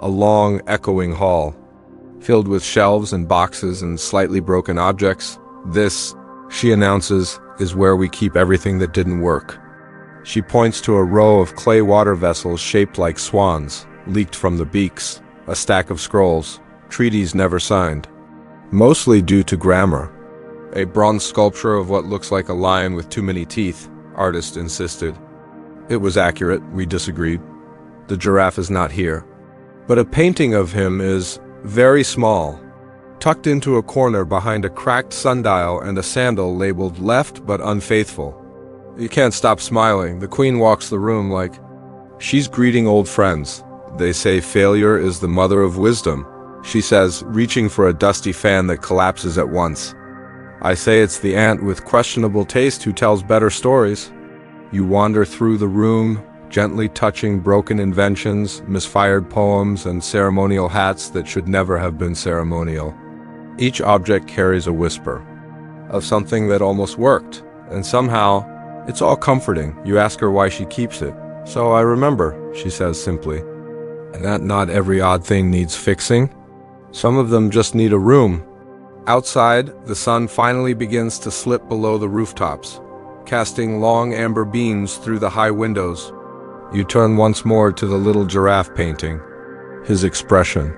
a long, echoing hall, filled with shelves and boxes and slightly broken objects. This, she announces, is where we keep everything that didn't work. She points to a row of clay water vessels shaped like swans, leaked from the beaks, a stack of scrolls, treaties never signed, mostly due to grammar. A bronze sculpture of what looks like a lion with too many teeth, artist insisted. It was accurate, we disagreed. The giraffe is not here. But a painting of him is very small, tucked into a corner behind a cracked sundial and a sandal labeled left but unfaithful. You can't stop smiling. The queen walks the room like she's greeting old friends. They say failure is the mother of wisdom, she says, reaching for a dusty fan that collapses at once. I say it's the aunt with questionable taste who tells better stories. You wander through the room, gently touching broken inventions, misfired poems, and ceremonial hats that should never have been ceremonial. Each object carries a whisper of something that almost worked, and somehow, it's all comforting. You ask her why she keeps it. So I remember, she says simply. And that not every odd thing needs fixing. Some of them just need a room. Outside, the sun finally begins to slip below the rooftops, casting long amber beams through the high windows. You turn once more to the little giraffe painting. His expression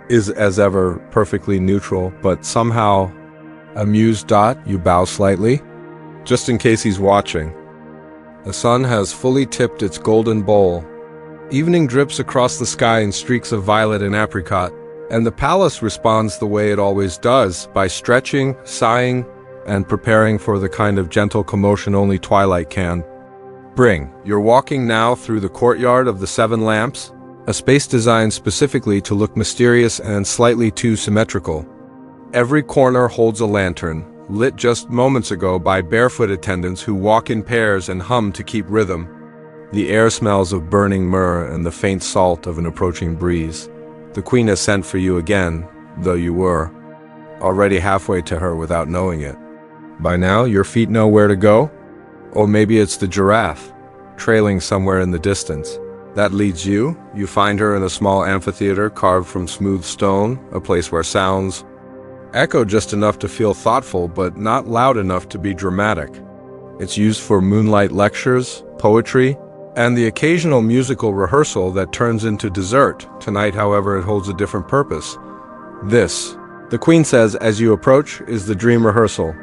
is, as ever, perfectly neutral, but somehow amused. You bow slightly, just in case he's watching. The sun has fully tipped its golden bowl. Evening drips across the sky in streaks of violet and apricot, and the palace responds the way it always does, by stretching, sighing, and preparing for the kind of gentle commotion only twilight can bring. You're walking now through the courtyard of the Seven Lamps, a space designed specifically to look mysterious and slightly too symmetrical. Every corner holds a lantern, lit just moments ago by barefoot attendants who walk in pairs and hum to keep rhythm. The air smells of burning myrrh and the faint salt of an approaching breeze. The queen has sent for you again, though you were already halfway to her without knowing it. By now, your feet know where to go? Or maybe it's the giraffe, trailing somewhere in the distance. That leads you. You find her in a small amphitheater carved from smooth stone, a place where sounds echo just enough to feel thoughtful, but not loud enough to be dramatic. It's used for moonlight lectures, poetry, and the occasional musical rehearsal that turns into dessert. Tonight, however, it holds a different purpose. This, the queen says as you approach, is the dream rehearsal.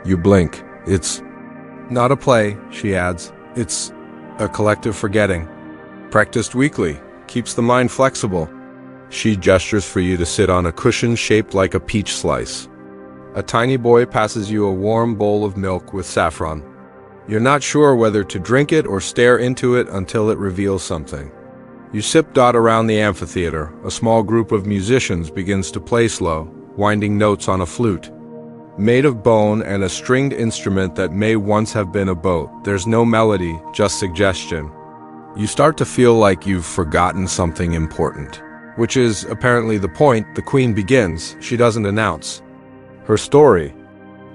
You blink. It's not a play, she adds. It's a collective forgetting. Practiced weekly, keeps the mind flexible. She gestures for you to sit on a cushion shaped like a peach slice. A tiny boy passes you a warm bowl of milk with saffron. You're not sure whether to drink it or stare into it until it reveals something. You sip. Around the amphitheater, a small group of musicians begins to play slow, winding notes on a flute. Made of bone and a stringed instrument that may once have been a boat. There's no melody, just suggestion. You start to feel like you've forgotten something important, which is apparently the point. The queen begins. She doesn't announce her story.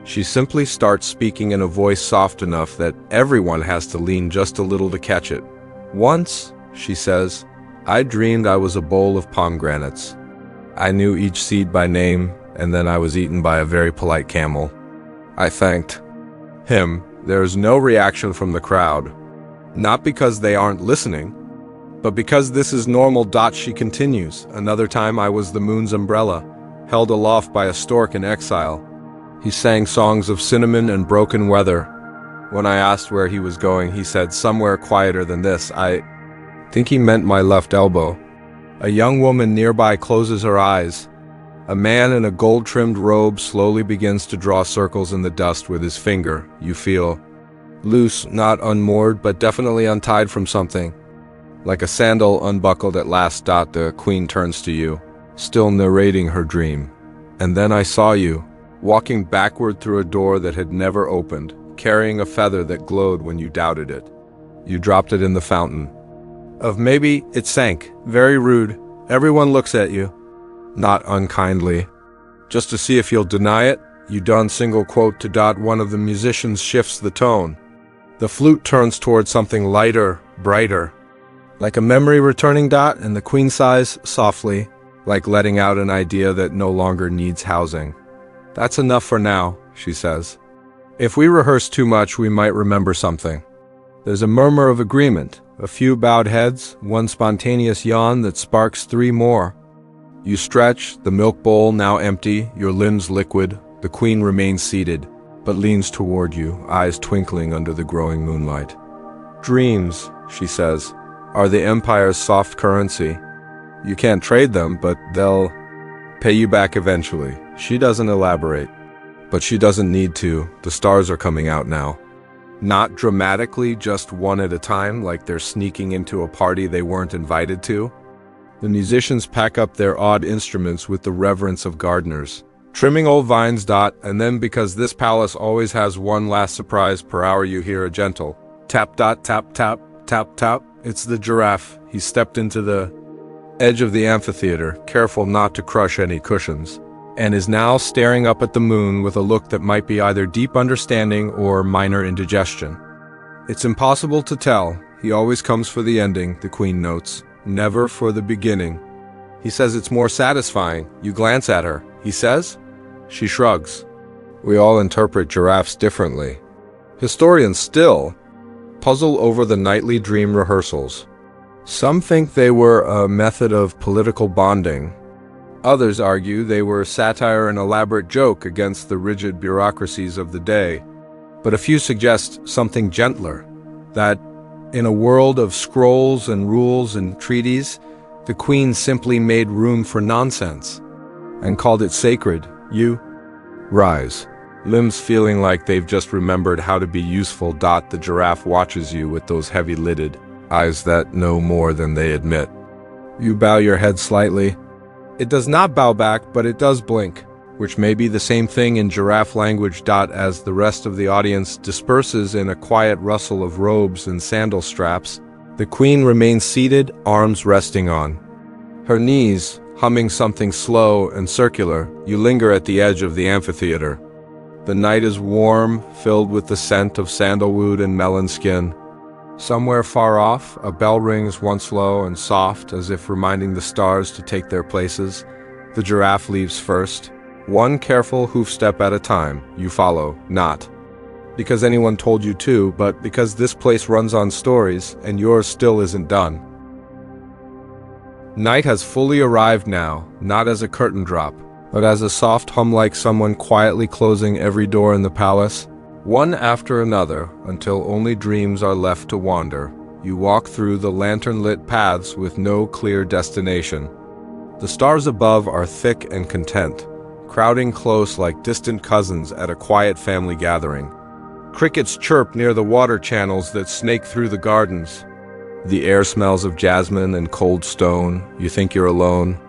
She simply starts speaking in a voice soft enough that everyone has to lean just a little to catch it. Once, she says, I dreamed I was a bowl of pomegranates. I knew each seed by name, and then I was eaten by a very polite camel. I thanked him. There is no reaction from the crowd. Not because they aren't listening, but because this is normal. She continues. Another time I was the moon's umbrella, held aloft by a stork in exile. He sang songs of cinnamon and broken weather. When I asked where he was going, he said, somewhere quieter than this. I think he meant my left elbow. A young woman nearby closes her eyes. A man in a gold-trimmed robe slowly begins to draw circles in the dust with his finger. You feel loose, not unmoored, but definitely untied from something. Like a sandal unbuckled at last. The queen turns to you, still narrating her dream. And then I saw you, walking backward through a door that had never opened, carrying a feather that glowed when you doubted it. You dropped it in the fountain. Maybe it sank. Very rude. Everyone looks at you. Not unkindly. Just to see if you'll deny it, you don single quote to. One of the musicians shifts the tone. The flute turns toward something lighter, brighter. Like a memory returning. And the queen sighs softly, like letting out an idea that no longer needs housing. That's enough for now, she says. If we rehearse too much, we might remember something. There's a murmur of agreement, a few bowed heads, one spontaneous yawn that sparks three more. You stretch, the milk bowl now empty, your limbs liquid. The queen remains seated, but leans toward you, eyes twinkling under the growing moonlight. Dreams, she says, are the empire's soft currency. You can't trade them, but they'll pay you back eventually. She doesn't elaborate, but she doesn't need to. The stars are coming out now. Not dramatically, just one at a time, like they're sneaking into a party they weren't invited to. The musicians pack up their odd instruments with the reverence of gardeners, trimming old vines. And then, because this palace always has one last surprise per hour, you hear a gentle tap. Tap, tap, tap, tap. It's the giraffe. He stepped into the edge of the amphitheater, careful not to crush any cushions, and is now staring up at the moon with a look that might be either deep understanding or minor indigestion. It's impossible to tell. He always comes for the ending, the queen notes, never for the beginning. He says it's more satisfying. You glance at her. He says, She shrugs. We all interpret giraffes differently. Historians still puzzle over the nightly dream rehearsals. Some think they were a method of political bonding. Others argue they were satire and elaborate joke against the rigid bureaucracies of the day. But a few suggest something gentler, that in a world of scrolls and rules and treaties, the queen simply made room for nonsense and called it sacred. You rise, limbs feeling like they've just remembered how to be useful. The giraffe watches you with those heavy-lidded eyes that know more than they admit. You bow your head slightly. It does not bow back, but it does blink, which may be the same thing in giraffe language. As the rest of the audience disperses in a quiet rustle of robes and sandal straps, the queen remains seated, arms resting on her knees, humming something slow and circular. You linger at the edge of the amphitheater. The night is warm, filled with the scent of sandalwood and melon skin. Somewhere far off, a bell rings once low and soft, as if reminding the stars to take their places. The giraffe leaves first. One careful hoof step at a time, you follow, not because anyone told you to, but because this place runs on stories, and yours still isn't done. Night has fully arrived now, not as a curtain drop, but as a soft hum, like someone quietly closing every door in the palace, one after another, until only dreams are left to wander. You walk through the lantern-lit paths with no clear destination. The stars above are thick and content, crowding close like distant cousins at a quiet family gathering. Crickets chirp near the water channels that snake through the gardens. The air smells of jasmine and cold stone. You think you're alone,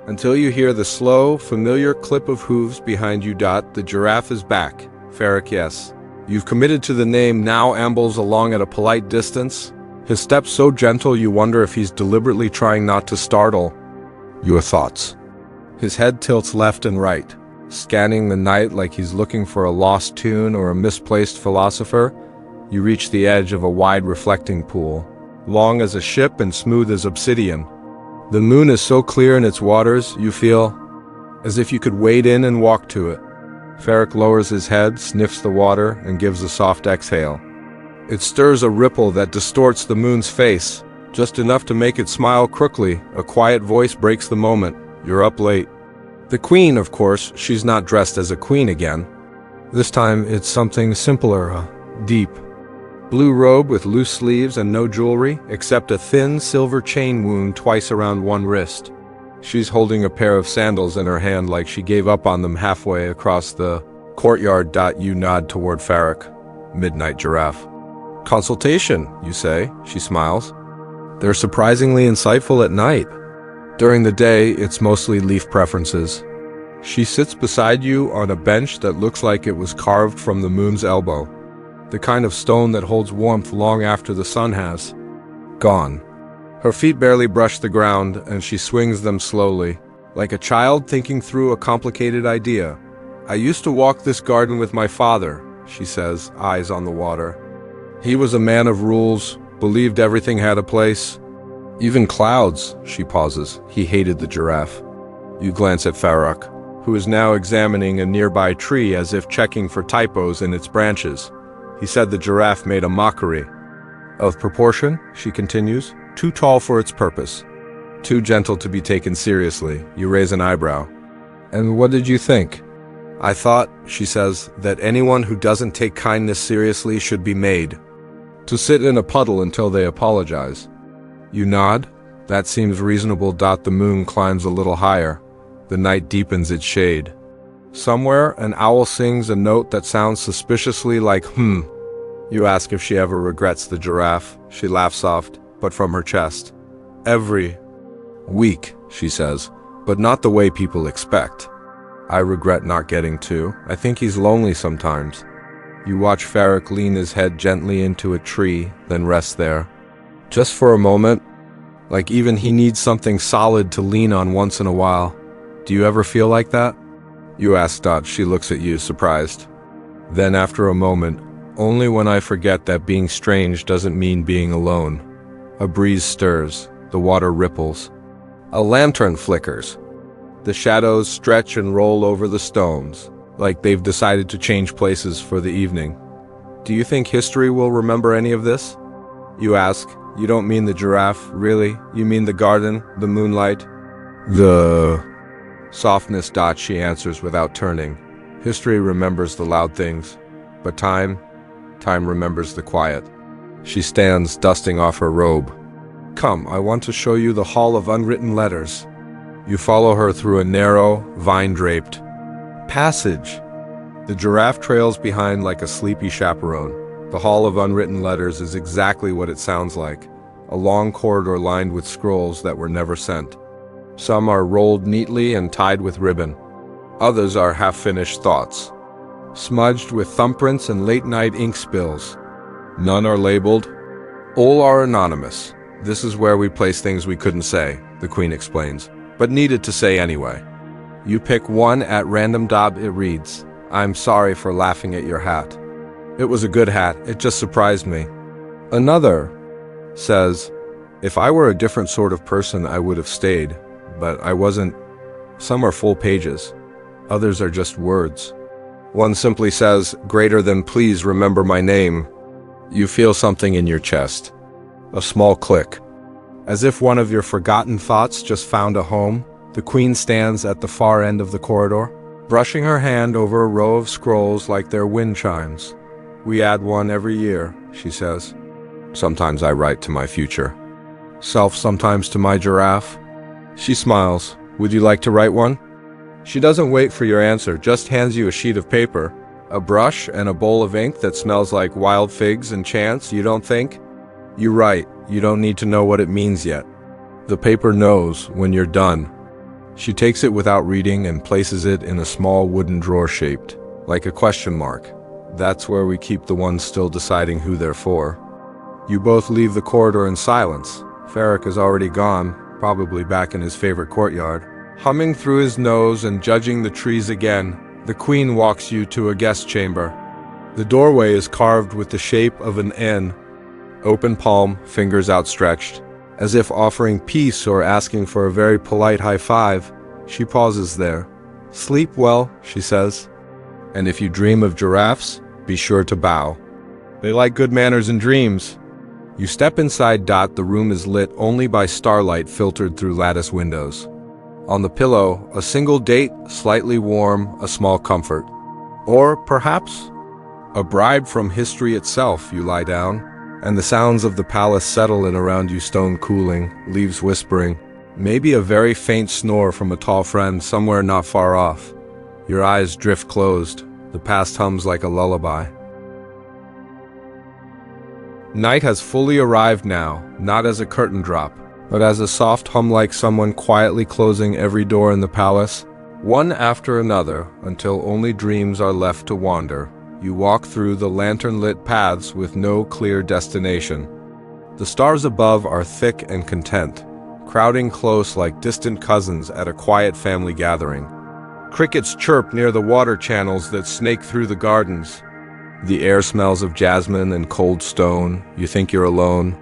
until you hear the slow, familiar clip of hooves behind you. The giraffe is back. Ferric, yes. You've committed to the name, now ambles along at a polite distance, his steps so gentle you wonder if he's deliberately trying not to startle your thoughts. His head tilts left and right, scanning the night like he's looking for a lost tune or a misplaced philosopher. You reach the edge of a wide reflecting pool, long as a ship and smooth as obsidian. The moon is so clear in its waters, you feel as if you could wade in and walk to it. Ferric lowers his head, sniffs the water, and gives a soft exhale. It stirs a ripple that distorts the moon's face, just enough to make it smile crookedly. A quiet voice breaks the moment. You're up late. The queen, of course. She's not dressed as a queen again. This time it's something simpler, a deep blue robe with loose sleeves and no jewelry, except a thin silver chain wound twice around one wrist. She's holding a pair of sandals in her hand like she gave up on them halfway across the courtyard. You nod toward Ferric. Midnight giraffe. Consultation, you say. She smiles. They're surprisingly insightful at night. During the day, it's mostly leaf preferences. She sits beside you on a bench that looks like it was carved from the moon's elbow. The kind of stone that holds warmth long after the sun has gone. Her feet barely brush the ground, and she swings them slowly, like a child thinking through a complicated idea. I used to walk this garden with my father, she says, eyes on the water. He was a man of rules, believed everything had a place. Even clouds, she pauses. He hated the giraffe. You glance at Ferric, who is now examining a nearby tree as if checking for typos in its branches. He said the giraffe made a mockery of proportion, she continues. Too tall for its purpose. Too gentle to be taken seriously. You raise an eyebrow. And what did you think? I thought, she says, that anyone who doesn't take kindness seriously should be made to sit in a puddle until they apologize. You nod. That seems reasonable. The moon climbs a little higher. The night deepens its shade. Somewhere, an owl sings a note that sounds suspiciously like You ask if she ever regrets the giraffe. She laughs soft, but from her chest. Every week, she says, but not the way people expect. I regret not getting to. I think he's lonely sometimes. You watch Ferric lean his head gently into a tree, then rest there. Just for a moment, like even he needs something solid to lean on once in a while. Do you ever feel like that? You ask. She looks at you, surprised. Then after a moment, only when I forget that being strange doesn't mean being alone. A breeze stirs, the water ripples. A lantern flickers. The shadows stretch and roll over the stones, like they've decided to change places for the evening. Do you think history will remember any of this? You ask. You don't mean the giraffe, really? You mean the garden, the moonlight? The softness. She answers without turning. History remembers the loud things, but time remembers the quiet. She stands, dusting off her robe. Come, I want to show you the hall of unwritten letters. You follow her through a narrow, vine-draped passage. The giraffe trails behind like a sleepy chaperone. The hall of unwritten letters is exactly what it sounds like, a long corridor lined with scrolls that were never sent. Some are rolled neatly and tied with ribbon. Others are half-finished thoughts, smudged with thumbprints and late-night ink spills. None are labeled. All are anonymous. This is where we place things we couldn't say, the queen explains, but needed to say anyway. You pick one at random. It reads, I'm sorry for laughing at your hat. It was a good hat, it just surprised me. Another says, if I were a different sort of person I would have stayed, but I wasn't. Some are full pages. Others are just words. One simply says, greater than please remember my name. You feel something in your chest. A small click. As if one of your forgotten thoughts just found a home, the queen stands at the far end of the corridor, brushing her hand over a row of scrolls like they're wind chimes. We add one every year, she says. Sometimes I write to my future self, sometimes to my giraffe. She smiles. Would you like to write one? She doesn't wait for your answer, just hands you a sheet of paper, a brush, and a bowl of ink that smells like wild figs and chance. You don't think? You write. You don't need to know what it means yet. The paper knows when you're done. She takes it without reading and places it in a small wooden drawer shaped like a question mark. That's where we keep the ones still deciding who they're for. You both leave the corridor in silence. Ferric is already gone, probably back in his favorite courtyard. Humming through his nose and judging the trees again, the queen walks you to a guest chamber. The doorway is carved with the shape of an N. Open palm, fingers outstretched, as if offering peace or asking for a very polite high five. She pauses there. Sleep well, she says. And if you dream of giraffes, be sure to bow. They like good manners in dreams. You step inside. The room is lit only by starlight filtered through lattice windows. On the pillow, a single date, slightly warm, a small comfort. Or, perhaps, a bribe from history itself. You lie down, and the sounds of the palace settle in around you, stone cooling, leaves whispering, maybe a very faint snore from a tall friend somewhere not far off. Your eyes drift closed. The past hums like a lullaby. Night has fully arrived now, not as a curtain drop, but as a soft hum, like someone quietly closing every door in the palace, one after another, until only dreams are left to wander. You walk through the lantern-lit paths with no clear destination. The stars above are thick and content, crowding close like distant cousins at a quiet family gathering. Crickets chirp near the water channels that snake through the gardens. The air smells of jasmine and cold stone. You think you're alone,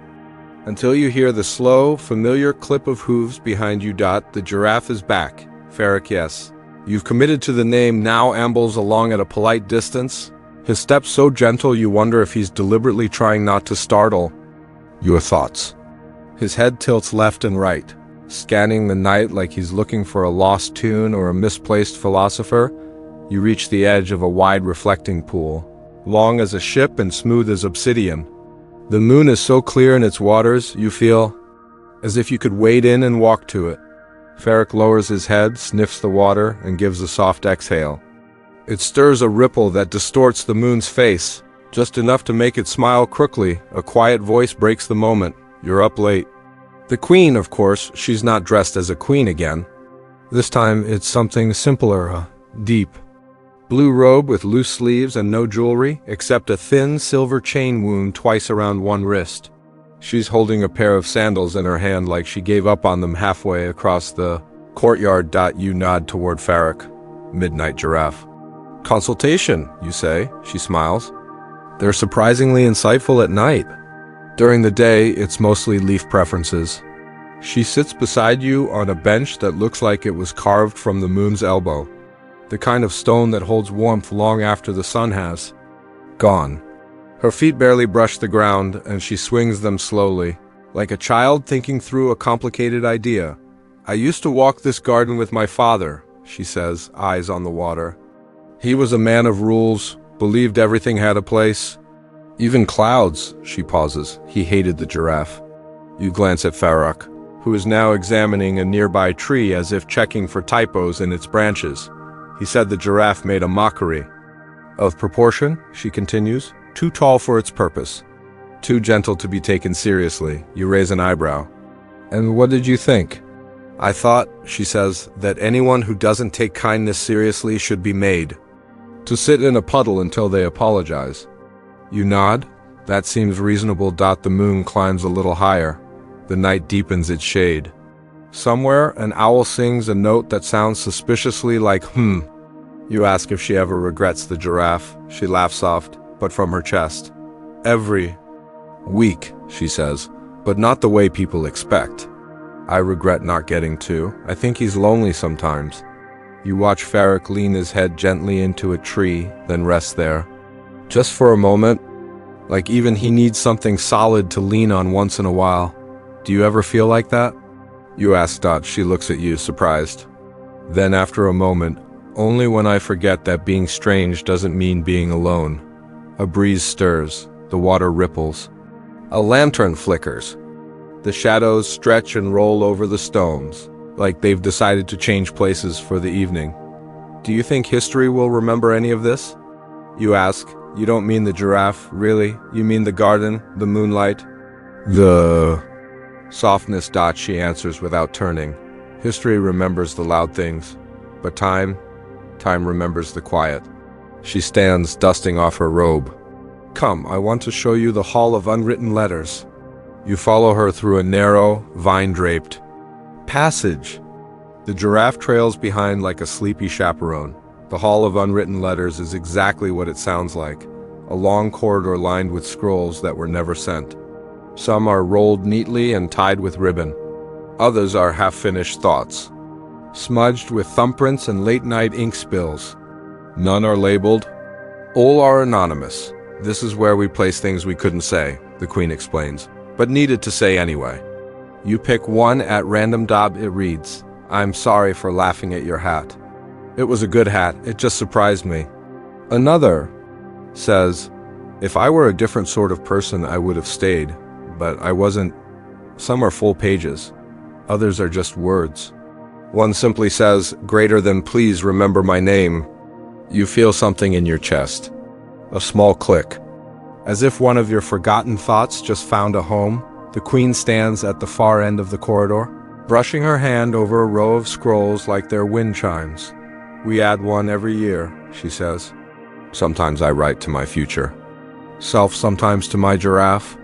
until you hear the slow, familiar clip of hooves behind you. The giraffe is back. Ferric, yes. You've committed to the name. Now ambles along at a polite distance, his steps so gentle you wonder if he's deliberately trying not to startle your thoughts. His head tilts left and right, scanning the night like he's looking for a lost tune or a misplaced philosopher. You reach the edge of a wide reflecting pool, long as a ship and smooth as obsidian. The moon is so clear in its waters, you feel as if you could wade in and walk to it. Ferric lowers his head, sniffs the water, and gives a soft exhale. It stirs a ripple that distorts the moon's face, just enough to make it smile crookedly. A quiet voice breaks the moment. You're up late. The queen, of course. She's not dressed as a queen again. This time it's something simpler, deep. Blue robe with loose sleeves and no jewelry, except a thin silver chain wound twice around one wrist. She's holding a pair of sandals in her hand like she gave up on them halfway across the courtyard. You nod toward Ferric. Midnight giraffe. Consultation, you say. She smiles. They're surprisingly insightful at night. During the day, it's mostly leaf preferences. She sits beside you on a bench that looks like it was carved from the moon's elbow, the kind of stone that holds warmth long after the sun has gone. Her feet barely brush the ground, and she swings them slowly, like a child thinking through a complicated idea. I used to walk this garden with my father, she says, eyes on the water. He was a man of rules, believed everything had a place. Even clouds, she pauses. He hated the giraffe. You glance at Farak, who is now examining a nearby tree as if checking for typos in its branches. He said the giraffe made a mockery of proportion, she continues, too tall for its purpose, too gentle to be taken seriously. You raise an eyebrow. And what did you think? I thought, she says, that anyone who doesn't take kindness seriously should be made to sit in a puddle until they apologize. You nod. That seems reasonable. The moon climbs a little higher. The night deepens its shade. Somewhere, an owl sings a note that sounds suspiciously like You ask if she ever regrets the giraffe. She laughs soft, but from her chest. Every week, she says, but not the way people expect. I regret not getting to. I think he's lonely sometimes. You watch Farak lean his head gently into a tree, then rest there. Just for a moment, like even he needs something solid to lean on once in a while. Do you ever feel like that? You ask. She looks at you, surprised. Then after a moment, only when I forget that being strange doesn't mean being alone. A breeze stirs, the water ripples. A lantern flickers. The shadows stretch and roll over the stones, like they've decided to change places for the evening. Do you think history will remember any of this? You ask. You don't mean the giraffe, really? You mean the garden, the moonlight? The softness. She answers without turning. History remembers the loud things, but time remembers the quiet. She stands, dusting off her robe. Come, I want to show you the Hall of Unwritten Letters. You follow her through a narrow, vine-draped passage. The giraffe trails behind like a sleepy chaperone. The Hall of Unwritten Letters is exactly what it sounds like, a long corridor lined with scrolls that were never sent. Some are rolled neatly and tied with ribbon. Others are half-finished thoughts, smudged with thumbprints and late-night ink spills. None are labeled. All are anonymous. This is where we place things we couldn't say, the queen explains, but needed to say anyway. You pick one at random. It reads, I'm sorry for laughing at your hat. It was a good hat, it just surprised me. Another says, if I were a different sort of person I would have stayed, but I wasn't. Some are full pages. Others are just words. One simply says, greater than please remember my name. You feel something in your chest. A small click. As if one of your forgotten thoughts just found a home, the queen stands at the far end of the corridor, brushing her hand over a row of scrolls like they're wind chimes. We add one every year, she says. Sometimes I write to my future self, sometimes to my giraffe.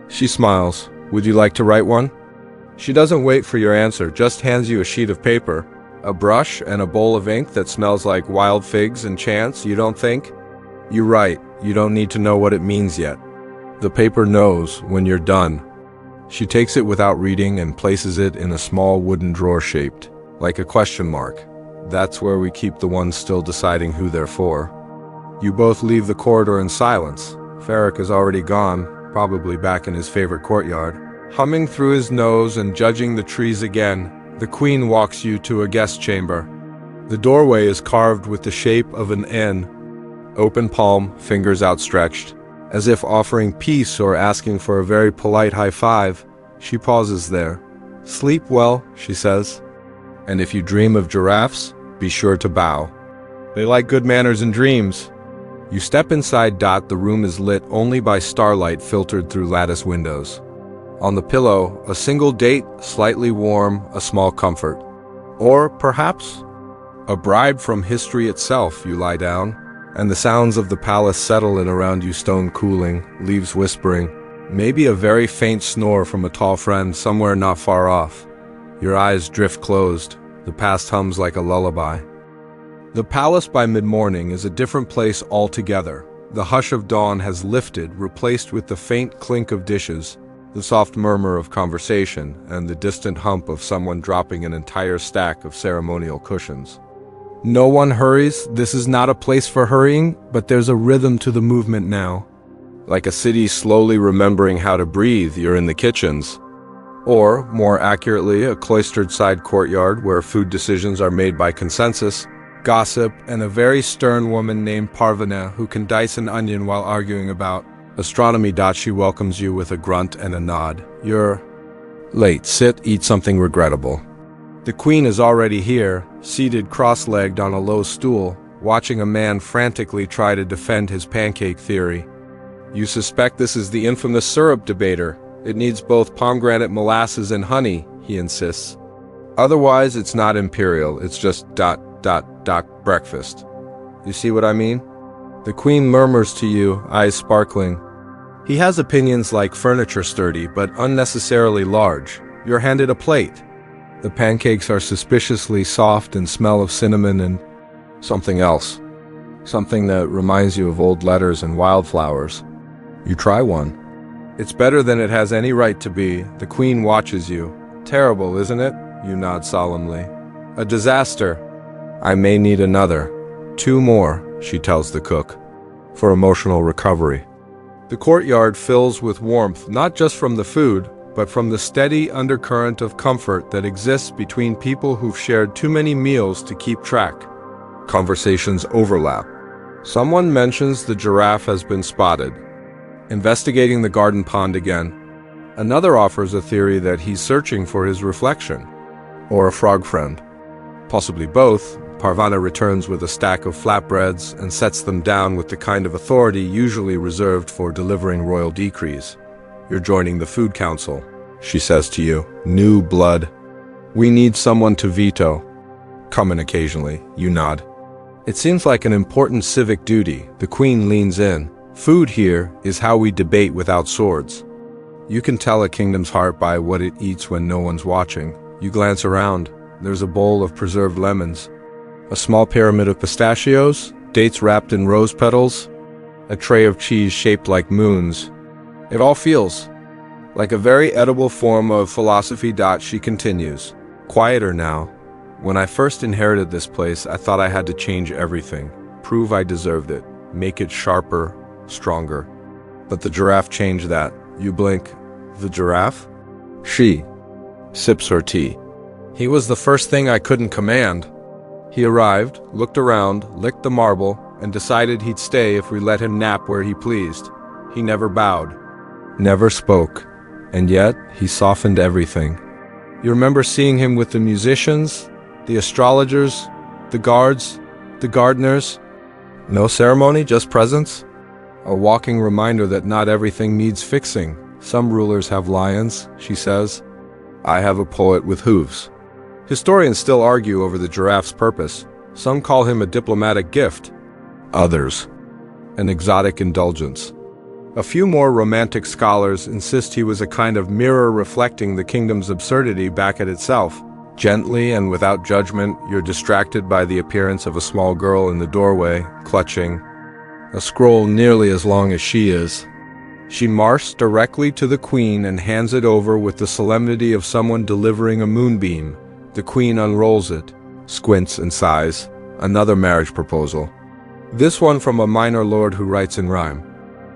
She smiles. Would you like to write one? She doesn't wait for your answer, just hands you a sheet of paper, a brush, and a bowl of ink that smells like wild figs and chance. You don't think? You write. You don't need to know what it means yet. The paper knows when you're done. She takes it without reading and places it in a small wooden drawer shaped like a question mark. That's where we keep the ones still deciding who they're for. You both leave the corridor in silence. Farak is already gone, probably back in his favorite courtyard. Humming through his nose and judging the trees again, the queen walks you to a guest chamber. The doorway is carved with the shape of an N. Open palm, fingers outstretched, as if offering peace or asking for a very polite high five. She pauses there. Sleep well, she says. And if you dream of giraffes, be sure to bow. They like good manners and dreams. You step inside. The room is lit only by starlight filtered through lattice windows. On the pillow, a single date, slightly warm, a small comfort. Or, perhaps, a bribe from history itself. You lie down, and the sounds of the palace settle in around you, stone cooling, leaves whispering, maybe a very faint snore from a tall friend somewhere not far off. Your eyes drift closed. The past hums like a lullaby. The palace by mid-morning is a different place altogether. The hush of dawn has lifted, replaced with the faint clink of dishes. The soft murmur of conversation and the distant hump of someone dropping an entire stack of ceremonial cushions. No one hurries. This is not a place for hurrying, but there's a rhythm to the movement now. Like a city slowly remembering how to breathe, you're in the kitchens. Or, more accurately, a cloistered side courtyard where food decisions are made by consensus, gossip, and a very stern woman named Parvana who can dice an onion while arguing about astronomy. She welcomes you with a grunt and a nod. You're late. Sit, eat something regrettable. The queen is already here, seated cross-legged on a low stool, watching a man frantically try to defend his pancake theory. You suspect this is the infamous syrup debater. It needs both pomegranate molasses and honey, he insists. Otherwise, it's not imperial, it's just breakfast. You see what I mean? The queen murmurs to you, eyes sparkling. He has opinions like furniture sturdy, but unnecessarily large. You're handed a plate. The pancakes are suspiciously soft and smell of cinnamon and something else. Something that reminds you of old letters and wildflowers. You try one. It's better than it has any right to be. The queen watches you. Terrible, isn't it? You nod solemnly. A disaster. I may need another. 2 more, she tells the cook, for emotional recovery. The courtyard fills with warmth, not just from the food, but from the steady undercurrent of comfort that exists between people who've shared too many meals to keep track. Conversations overlap. Someone mentions the giraffe has been spotted, investigating the garden pond again. Another offers a theory that he's searching for his reflection, or a frog friend. Possibly both. Parvana returns with a stack of flatbreads and sets them down with the kind of authority usually reserved for delivering royal decrees. You're joining the food council, she says to you. New blood. We need someone to veto. Come in occasionally, you nod. It seems like an important civic duty. The queen leans in. Food here is how we debate without swords. You can tell a kingdom's heart by what it eats when no one's watching. You glance around. There's a bowl of preserved lemons, a small pyramid of pistachios, dates wrapped in rose petals, a tray of cheese shaped like moons. It all feels like a very edible form of philosophy. She continues, quieter now. When I first inherited this place, I thought I had to change everything, prove I deserved it, make it sharper, stronger. But the giraffe changed that. You blink. The giraffe? She sips her tea. He was the first thing I couldn't command. He arrived, looked around, licked the marble, and decided he'd stay if we let him nap where he pleased. He never bowed, never spoke, and yet he softened everything. You remember seeing him with the musicians, the astrologers, the guards, the gardeners? No ceremony, just presence? A walking reminder that not everything needs fixing. Some rulers have lions, she says. I have a poet with hooves. Historians still argue over the giraffe's purpose. Some call him a diplomatic gift. Others, an exotic indulgence. A few more romantic scholars insist he was a kind of mirror reflecting the kingdom's absurdity back at itself. Gently and without judgment, you're distracted by the appearance of a small girl in the doorway, clutching a scroll nearly as long as she is. She marches directly to the queen and hands it over with the solemnity of someone delivering a moonbeam. The queen unrolls it, squints and sighs. Another marriage proposal. This one from a minor lord who writes in rhyme.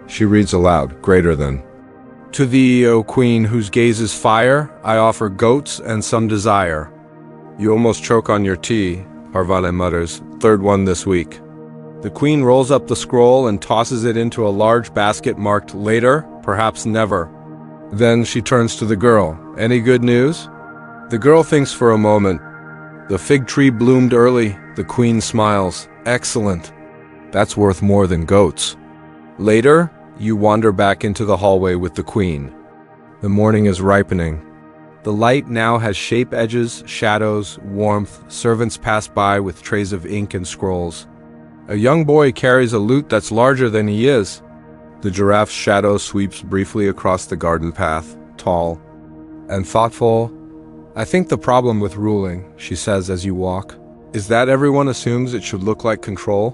She reads aloud, greater than. To thee, O queen, whose gaze is fire, I offer goats and some desire. You almost choke on your tea, Parvana mutters. 3rd one this week. The queen rolls up the scroll and tosses it into a large basket marked later, perhaps never. Then she turns to the girl. Any good news? The girl thinks for a moment. The fig tree bloomed early. The queen smiles. Excellent. That's worth more than goats. Later, you wander back into the hallway with the queen. The morning is ripening. The light now has shape edges, shadows, warmth. Servants pass by with trays of ink and scrolls. A young boy carries a lute that's larger than he is. The giraffe's shadow sweeps briefly across the garden path, tall and thoughtful. I think the problem with ruling, she says as you walk, is that everyone assumes it should look like control.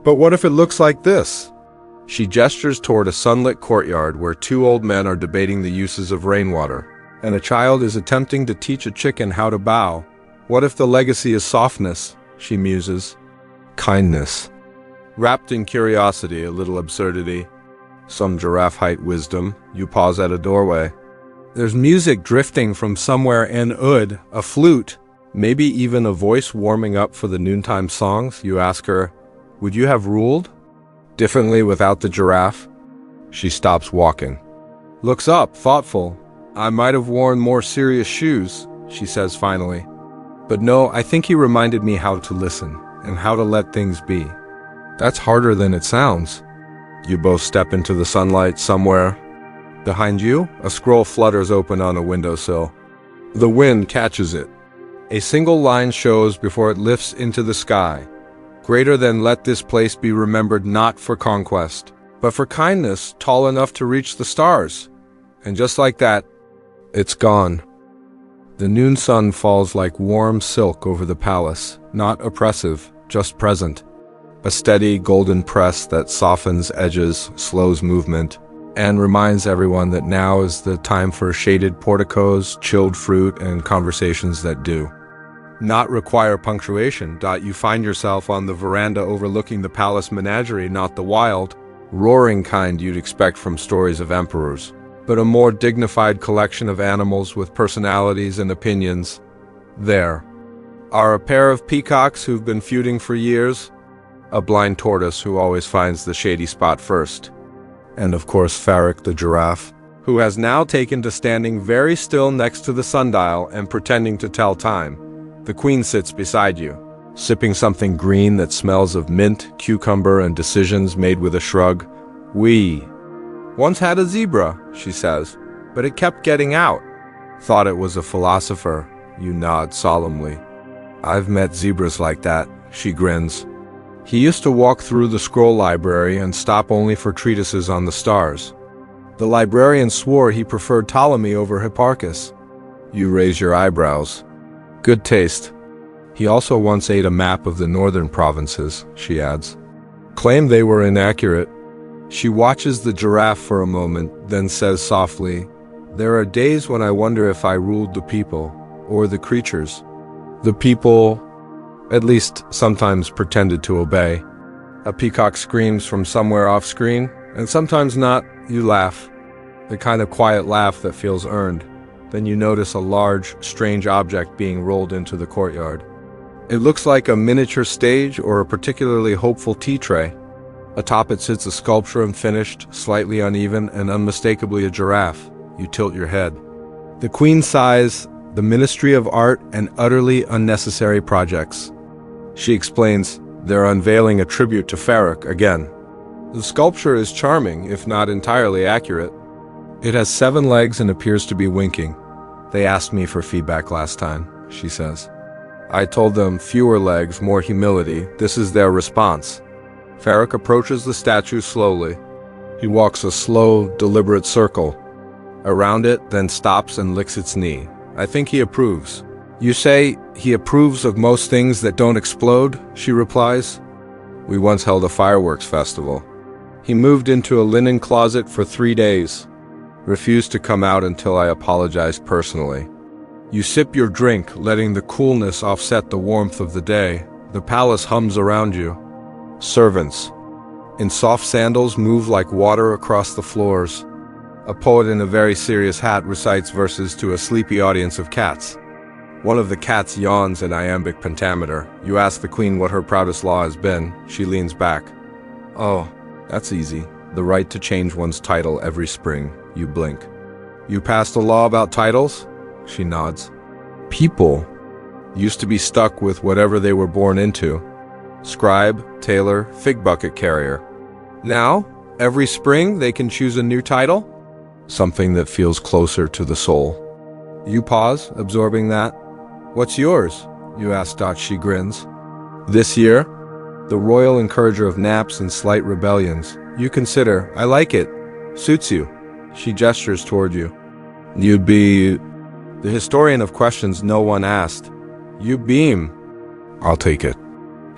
But what if it looks like this? She gestures toward a sunlit courtyard where two old men are debating the uses of rainwater, and a child is attempting to teach a chicken how to bow. What if the legacy is softness? She muses. Kindness. Wrapped in curiosity, a little absurdity. Some giraffe-height wisdom. You pause at a doorway. There's music drifting from somewhere in oud, a flute, maybe even a voice warming up for the noontime songs. You ask her, would you have ruled differently without the giraffe? She stops walking. Looks up, thoughtful. I might have worn more serious shoes, she says finally. But no, I think he reminded me how to listen and how to let things be. That's harder than it sounds. You both step into the sunlight somewhere. Behind you, a scroll flutters open on a windowsill. The wind catches it. A single line shows before it lifts into the sky. Greater than let this place be remembered not for conquest, but for kindness tall enough to reach the stars. And just like that, it's gone. The noon sun falls like warm silk over the palace, not oppressive, just present. A steady golden press that softens edges, slows movement, and reminds everyone that now is the time for shaded porticos, chilled fruit, and conversations that do not require punctuation. You find yourself on the veranda overlooking the palace menagerie, not the wild, roaring kind you'd expect from stories of emperors, but a more dignified collection of animals with personalities and opinions. There are a pair of peacocks who've been feuding for years, a blind tortoise who always finds the shady spot first, and of course Farrick the giraffe, who has now taken to standing very still next to the sundial and pretending to tell time. The queen sits beside you, sipping something green that smells of mint, cucumber, and decisions made with a shrug. We once had a zebra, she says, but it kept getting out. Thought it was a philosopher. You nod solemnly. I've met zebras like that, she grins. He used to walk through the scroll library and stop only for treatises on the stars. The librarian swore he preferred Ptolemy over Hipparchus. You raise your eyebrows. Good taste. He also once ate a map of the northern provinces, she adds. Claimed they were inaccurate. She watches the giraffe for a moment, then says softly, there are days when I wonder if I ruled the people, or the creatures. The people, at least sometimes, pretended to obey. A peacock screams from somewhere off screen, and sometimes not. You laugh. The kind of quiet laugh that feels earned. Then you notice a large, strange object being rolled into the courtyard. It looks like a miniature stage or a particularly hopeful tea tray. Atop it sits a sculpture unfinished, slightly uneven, and unmistakably a giraffe. You tilt your head. The queen sighs, the Ministry of Art and utterly unnecessary projects. She explains, they're unveiling a tribute to Farrick again. The sculpture is charming, if not entirely accurate. It has 7 legs and appears to be winking. They asked me for feedback last time, she says. I told them fewer legs, more humility. This is their response. Farrick approaches the statue slowly. He walks a slow, deliberate circle. Around it, then stops and licks its knee. I think he approves. You say he approves of most things that don't explode, she replies. We once held a fireworks festival. He moved into a linen closet for 3 days. Refused to come out until I apologized personally. You sip your drink, letting the coolness offset the warmth of the day. The palace hums around you. Servants, in soft sandals, move like water across the floors. A poet in a very serious hat recites verses to a sleepy audience of cats. One of the cats yawns in iambic pentameter. You ask the queen what her proudest law has been. She leans back. Oh, that's easy. The right to change one's title every spring. You blink. You passed a law about titles? She nods. People used to be stuck with whatever they were born into. Scribe, tailor, fig bucket carrier. Now, every spring they can choose a new title? Something that feels closer to the soul. You pause, absorbing that. What's yours? You ask. She grins. This year, the royal encourager of naps and slight rebellions. You consider, I like it. Suits you. She gestures toward you. You'd be the historian of questions no one asked. You beam. I'll take it.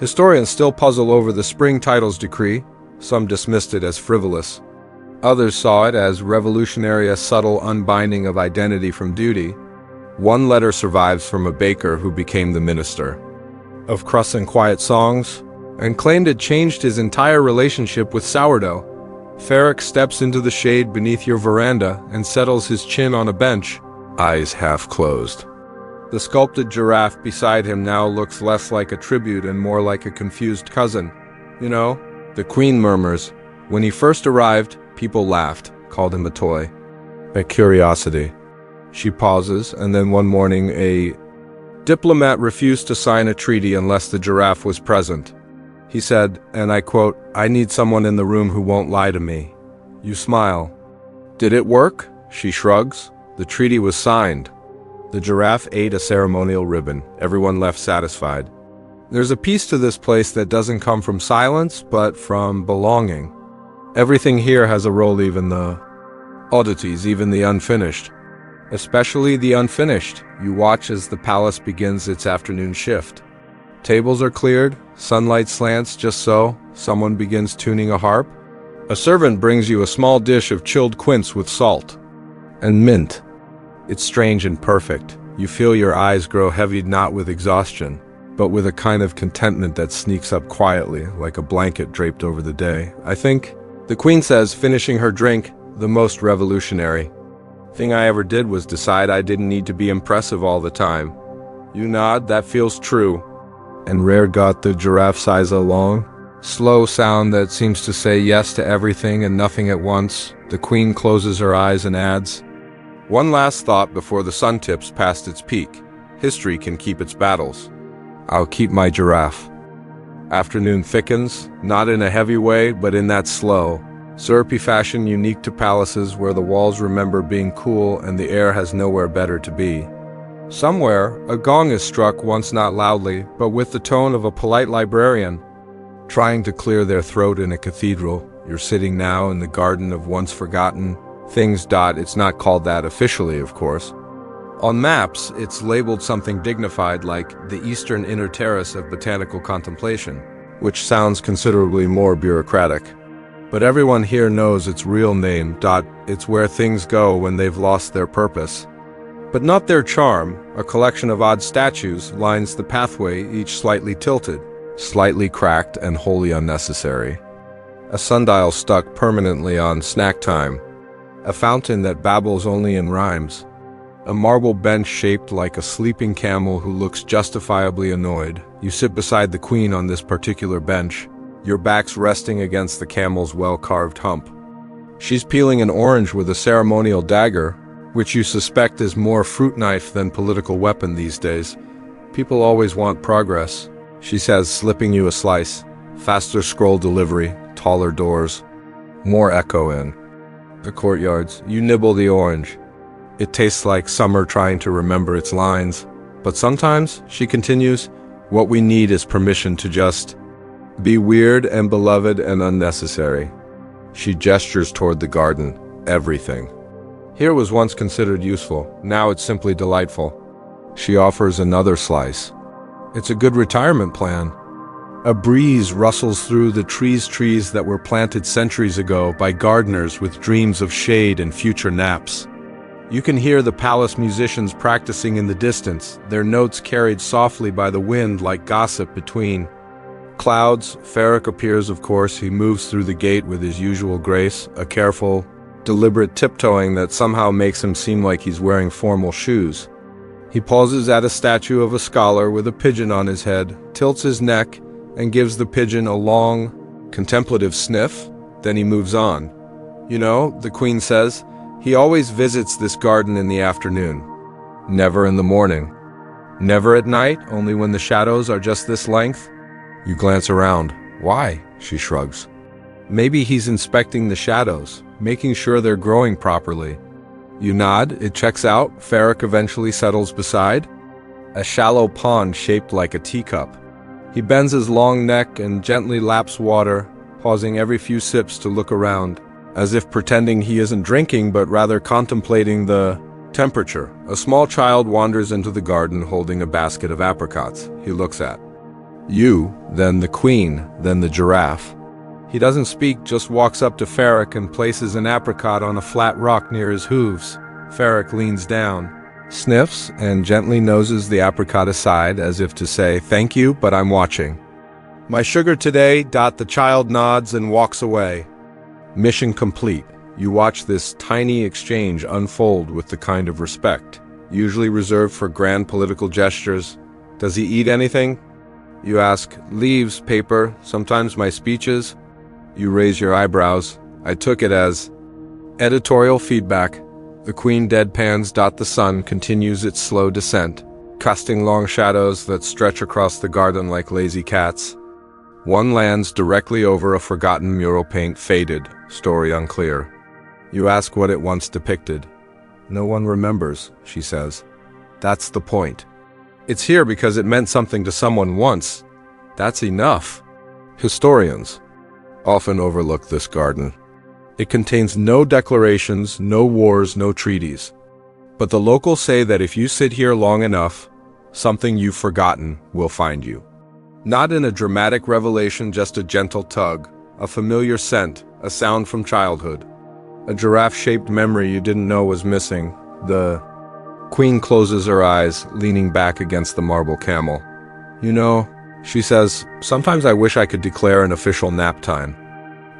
Historians still puzzle over the spring titles decree. Some dismissed it as frivolous. Others saw it as revolutionary, a subtle unbinding of identity from duty. One letter survives from a baker who became the minister of Crust and Quiet Songs and claimed it changed his entire relationship with sourdough. Ferric steps into the shade beneath your veranda and settles his chin on a bench, eyes half closed. The sculpted giraffe beside him now looks less like a tribute and more like a confused cousin. You know, the Queen murmurs. When he first arrived, people laughed, called him a toy, a curiosity. She pauses, and then one morning a diplomat refused to sign a treaty unless the giraffe was present. He said, and I quote, "I need someone in the room who won't lie to me." You smile. Did it work? She shrugs. The treaty was signed. The giraffe ate a ceremonial ribbon. Everyone left satisfied. There's a piece to this place that doesn't come from silence, but from belonging. Everything here has a role, even the oddities, even the unfinished. Especially the unfinished. You watch as the palace begins its afternoon shift. Tables are cleared, sunlight slants just so, someone begins tuning a harp. A servant brings you a small dish of chilled quince with salt and mint. It's strange and perfect. You feel your eyes grow heavy, not with exhaustion, but with a kind of contentment that sneaks up quietly, like a blanket draped over the day. I think, the Queen says, finishing her drink, the most revolutionary thing I ever did was decide I didn't need to be impressive all the time. You nod, that feels true. And Rare got the giraffe size a long, slow sound that seems to say yes to everything and nothing at once. The Queen closes her eyes and adds, "One last thought before the sun tips past its peak. History can keep its battles. I'll keep my giraffe." Afternoon thickens, not in a heavy way, but in that slow, syrupy fashion unique to palaces where the walls remember being cool and the air has nowhere better to be. Somewhere, a gong is struck, once not loudly, but with the tone of a polite librarian trying to clear their throat in a cathedral. You're sitting now in the garden of once forgotten things. It's not called that officially, of course. On maps, it's labeled something dignified like the Eastern Inner Terrace of Botanical Contemplation, which sounds considerably more bureaucratic. But everyone here knows its real name. It's where things go when they've lost their purpose, but not their charm. A collection of odd statues lines the pathway, each slightly tilted, slightly cracked, and wholly unnecessary. A sundial stuck permanently on snack time. A fountain that babbles only in rhymes. A marble bench shaped like a sleeping camel who looks justifiably annoyed. You sit beside the Queen on this particular bench, your backs resting against the camel's well-carved hump. She's peeling an orange with a ceremonial dagger, which you suspect is more fruit knife than political weapon these days. People always want progress, she says, slipping you a slice. Faster scroll delivery, taller doors, more echo in the courtyards. You nibble the orange. It tastes like summer trying to remember its lines. But sometimes, she continues, what we need is permission to just be weird and beloved and unnecessary. She gestures toward the garden. Everything here was once considered useful. Now it's simply delightful. She offers another slice. It's a good retirement plan. A breeze rustles through the trees that were planted centuries ago by gardeners with dreams of shade and future naps. You can hear the palace musicians practicing in the distance, their notes carried softly by the wind like gossip between clouds. Ferric appears, of course. He moves through the gate with his usual grace, a careful, deliberate tiptoeing that somehow makes him seem like he's wearing formal shoes. He pauses at a statue of a scholar with a pigeon on his head, tilts his neck, and gives the pigeon a long, contemplative sniff. Then he moves on. You know, the Queen says, he always visits this garden in the afternoon. Never in the morning. Never at night, only when the shadows are just this length. You glance around. Why? She shrugs. Maybe he's inspecting the shadows, making sure they're growing properly. You nod, it checks out. Ferric eventually settles beside a shallow pond shaped like a teacup. He bends his long neck and gently laps water, pausing every few sips to look around, as if pretending he isn't drinking but rather contemplating the temperature. A small child wanders into the garden holding a basket of apricots. He looks at you, then the Queen, then the giraffe. He doesn't speak, just walks up to Ferric and places an apricot on a flat rock near his hooves. Ferric leans down, sniffs, and gently noses the apricot aside as if to say, "Thank you, but I'm watching." "My sugar today." The child nods and walks away. Mission complete. You watch this tiny exchange unfold with the kind of respect usually reserved for grand political gestures. "Does he eat anything?" You ask. "Leaves, paper, sometimes my speeches." You raise your eyebrows. I took it as editorial feedback. The queen deadpans. The sun continues its slow descent, casting long shadows that stretch across the garden like lazy cats. One lands directly over a forgotten mural paint, faded, story unclear. You ask what it once depicted. "No one remembers," she says. "That's the point. It's here because it meant something to someone once. That's enough." Historians often overlook this garden. It contains no declarations, no wars, no treaties. But the locals say that if you sit here long enough, something you've forgotten will find you. Not in a dramatic revelation, just a gentle tug, a familiar scent, a sound from childhood. A giraffe-shaped memory you didn't know was missing. The queen closes her eyes, leaning back against the marble camel. "You know," she says, "sometimes I wish I could declare an official nap time.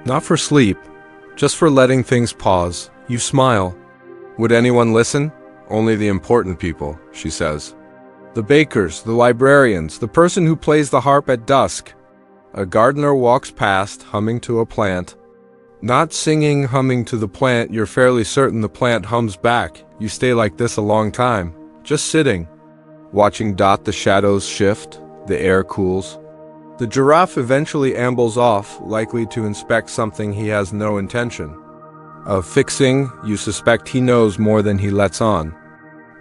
Not for sleep, just for letting things pause." You smile. "Would anyone listen?" "Only the important people," she says. "The bakers, the librarians, the person who plays the harp at dusk." A gardener walks past, humming to a plant. Not singing, humming to the plant. You're fairly certain the plant hums back. You stay like this a long time, just sitting, watching. The shadows shift, the air cools. The giraffe eventually ambles off, likely to inspect something he has no intention of fixing. You suspect he knows more than he lets on,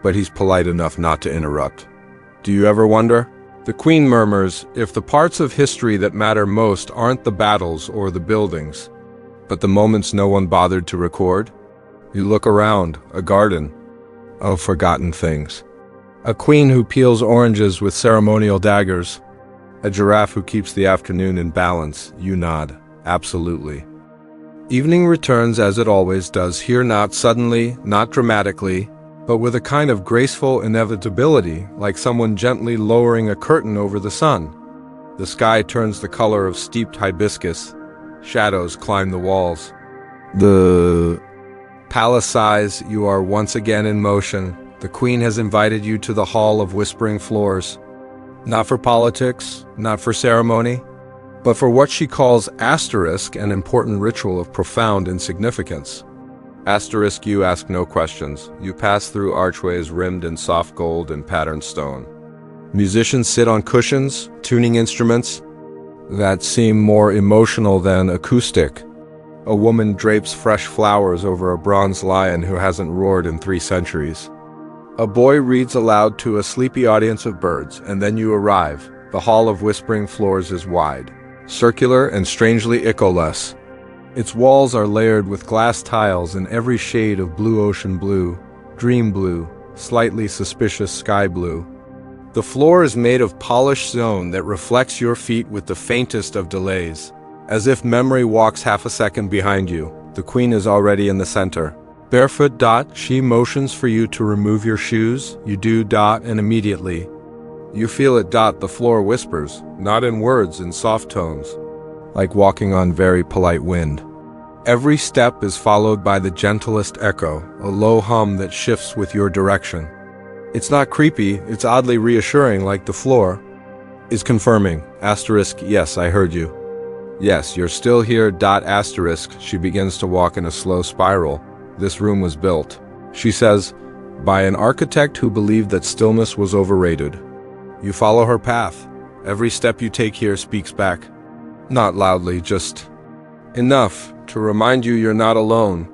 but he's polite enough not to interrupt. "Do you ever wonder?" The queen murmurs, "If the parts of history that matter most aren't the battles or the buildings, but the moments no one bothered to record?" You look around, a garden of forgotten things. A queen who peels oranges with ceremonial daggers. A giraffe who keeps the afternoon in balance. You nod. Absolutely. Evening returns as it always does, here not suddenly, not dramatically, but with a kind of graceful inevitability, like someone gently lowering a curtain over the sun. The sky turns the color of steeped hibiscus. Shadows climb the walls. The palace sighs. You are once again in motion. The queen has invited you to the hall of whispering floors. Not for politics, not for ceremony, but for what she calls asterisk, an important ritual of profound insignificance. Asterisk. You ask no questions. You pass through archways rimmed in soft gold and patterned stone. Musicians sit on cushions, tuning instruments that seem more emotional than acoustic. A woman drapes fresh flowers over a bronze lion who hasn't roared in 3 centuries. A boy reads aloud to a sleepy audience of birds, and then you arrive. The hall of whispering floors is wide, circular, and strangely echoless. Its walls are layered with glass tiles in every shade of blue ocean blue, dream blue, slightly suspicious sky blue. The floor is made of polished stone that reflects your feet with the faintest of delays. As if memory walks half a second behind you, the queen is already in the center. Barefoot. She motions for you to remove your shoes. You do. And immediately you feel it. The floor whispers, not in words, in soft tones, like walking on very polite wind. Every step is followed by the gentlest echo, a low hum that shifts with your direction. It's not creepy, it's oddly reassuring, like the floor is confirming. Asterisk. Yes, I heard you. Yes, you're still here. Asterisk. She begins to walk in a slow spiral. This room was built, she says, by an architect who believed that stillness was overrated. You follow her path. Every step you take here speaks back. Not loudly, just enough to remind you you're not alone.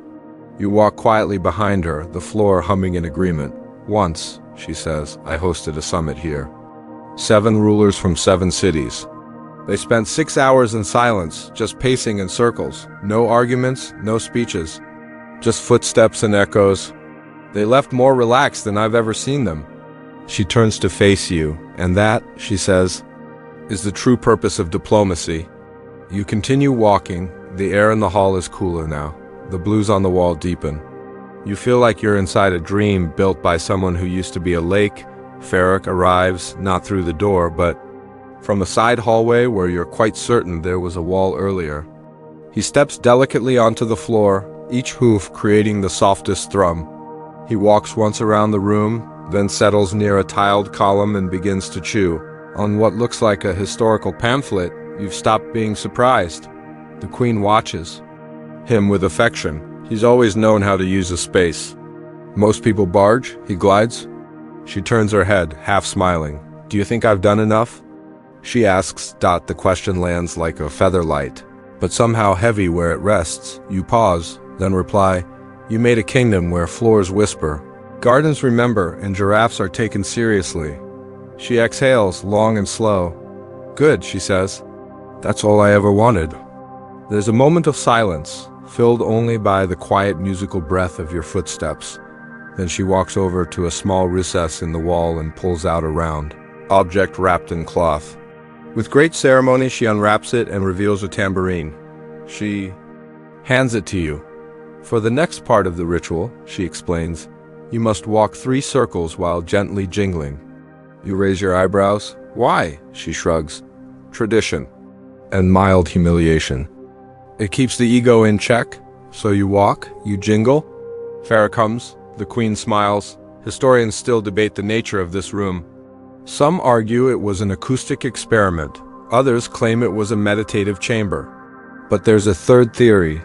You walk quietly behind her, the floor humming in agreement. Once, she says, I hosted a summit here. 7 rulers from 7 cities. They spent 6 hours in silence, just pacing in circles. No arguments, no speeches. Just footsteps and echoes. They left more relaxed than I've ever seen them. She turns to face you, and that, she says, is the true purpose of diplomacy. You continue walking. The air in the hall is cooler now. The blues on the wall deepen. You feel like you're inside a dream built by someone who used to be a lake. Farrick arrives, not through the door, but from a side hallway where you're quite certain there was a wall earlier. He steps delicately onto the floor, each hoof creating the softest thrum. He walks once around the room, then settles near a tiled column and begins to chew. On what looks like a historical pamphlet, you've stopped being surprised. The Queen watches him with affection. He's always known how to use a space. Most people barge, he glides. She turns her head, half smiling. Do you think I've done enough? She asks. The question lands like a feather light, but somehow heavy where it rests. You pause, then reply, you made a kingdom where floors whisper. Gardens remember and giraffes are taken seriously. She exhales, long and slow. Good, she says. That's all I ever wanted. There's a moment of silence, filled only by the quiet musical breath of your footsteps. Then she walks over to a small recess in the wall and pulls out a round object wrapped in cloth. With great ceremony, she unwraps it and reveals a tambourine. She hands it to you. For the next part of the ritual, she explains, you must walk 3 circles while gently jingling. You raise your eyebrows. Why? She shrugs. Tradition. And mild humiliation. It keeps the ego in check, so you walk, you jingle. Farrick comes. The Queen smiles. Historians still debate the nature of this room. Some argue it was an acoustic experiment. Others claim it was a meditative chamber. But there's a third theory.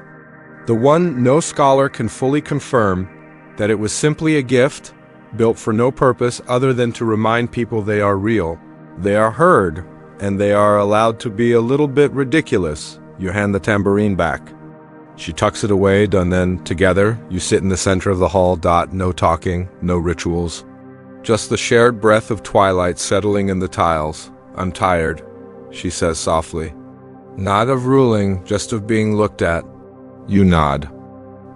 The one no scholar can fully confirm, that it was simply a gift, built for no purpose other than to remind people they are real. They are heard, and they are allowed to be a little bit ridiculous. You hand the tambourine back. She tucks it away, and then, together, you sit in the center of the hall. No talking, no rituals. Just the shared breath of twilight settling in the tiles. I'm tired, she says softly. Not of ruling, just of being looked at. You nod.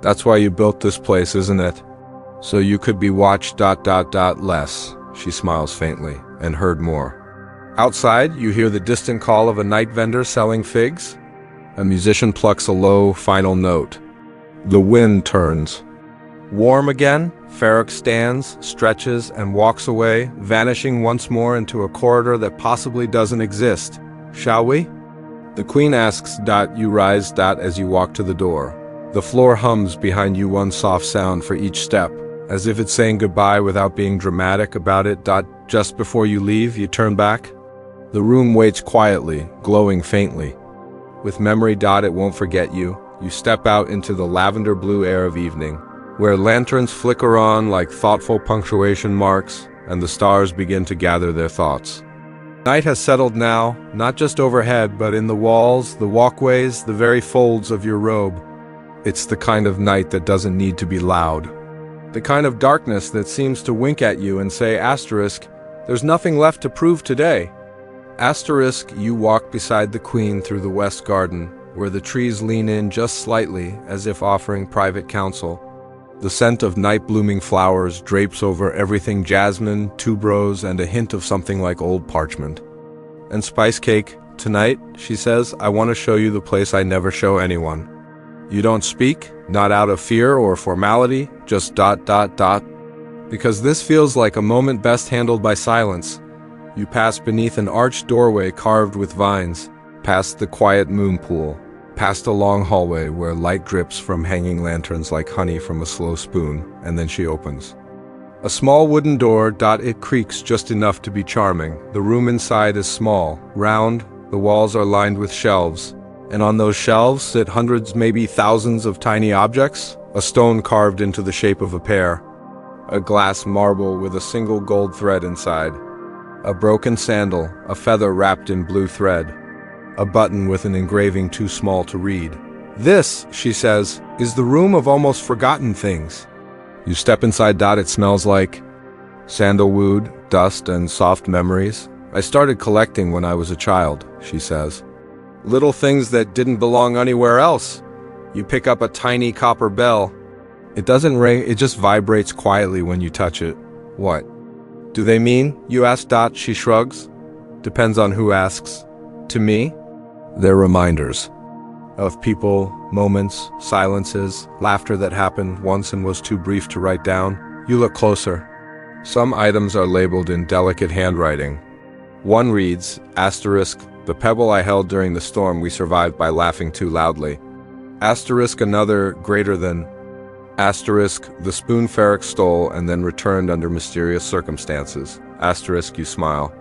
That's why you built this place, isn't it? So you could be watched less, she smiles faintly, and heard more. Outside, you hear the distant call of a night vendor selling figs. A musician plucks a low, final note. The wind turns. Warm again, Farrick stands, stretches, and walks away, vanishing once more into a corridor that possibly doesn't exist. Shall we? The Queen asks. You rise. As you walk to the door. The floor hums behind you, one soft sound for each step, as if it's saying goodbye without being dramatic about it. Just before you leave, you turn back. The room waits quietly, glowing faintly. With memory. It won't forget you. You step out into the lavender blue air of evening, where lanterns flicker on like thoughtful punctuation marks, and the stars begin to gather their thoughts. Night has settled now, not just overhead, but in the walls, the walkways, the very folds of your robe. It's the kind of night that doesn't need to be loud. The kind of darkness that seems to wink at you and say, asterisk, there's nothing left to prove today. Asterisk. You walk beside the Queen through the west garden, where the trees lean in just slightly as if offering private counsel. The scent of night-blooming flowers drapes over everything, jasmine, tuberose, and a hint of something like old parchment. And spice cake. Tonight, she says, I want to show you the place I never show anyone. You don't speak, not out of fear or formality, just ... Because this feels like a moment best handled by silence. You pass beneath an arched doorway carved with vines, past the quiet moon pool, past a long hallway where light drips from hanging lanterns like honey from a slow spoon, and then she opens. A small wooden door. It creaks just enough to be charming. The room inside is small, round, the walls are lined with shelves, and on those shelves sit hundreds, maybe thousands of tiny objects, a stone carved into the shape of a pear, a glass marble with a single gold thread inside, a broken sandal, a feather wrapped in blue thread, a button with an engraving too small to read. This, she says, is the room of almost forgotten things. You step inside. It smells like sandalwood, dust, and soft memories. I started collecting when I was a child, she says. Little things that didn't belong anywhere else. You pick up a tiny copper bell. It doesn't ring, it just vibrates quietly when you touch it. What do they mean? You ask. She shrugs. Depends on who asks. To me, They're reminders of people, moments, silences, laughter that happened once and was too brief to write down. You look closer. Some items are labeled in delicate handwriting. One reads, asterisk, the pebble I held during the storm we survived by laughing too loudly. Asterisk, another, greater than. Asterisk, the spoon Ferric stole and then returned under mysterious circumstances. Asterisk, you smile.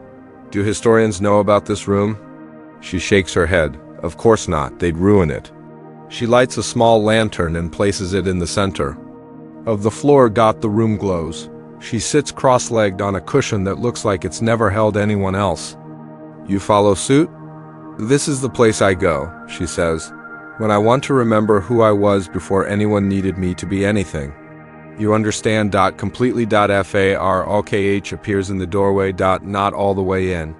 Do historians know about this room? She shakes her head. Of course not, they'd ruin it. She lights a small lantern and places it in the center. Of the floor, the room glows. She sits cross-legged on a cushion that looks like it's never held anyone else. You follow suit? This is the place I go, she says, when I want to remember who I was before anyone needed me to be anything. You understand. Completely. FAROKH appears in the doorway. Not all the way in.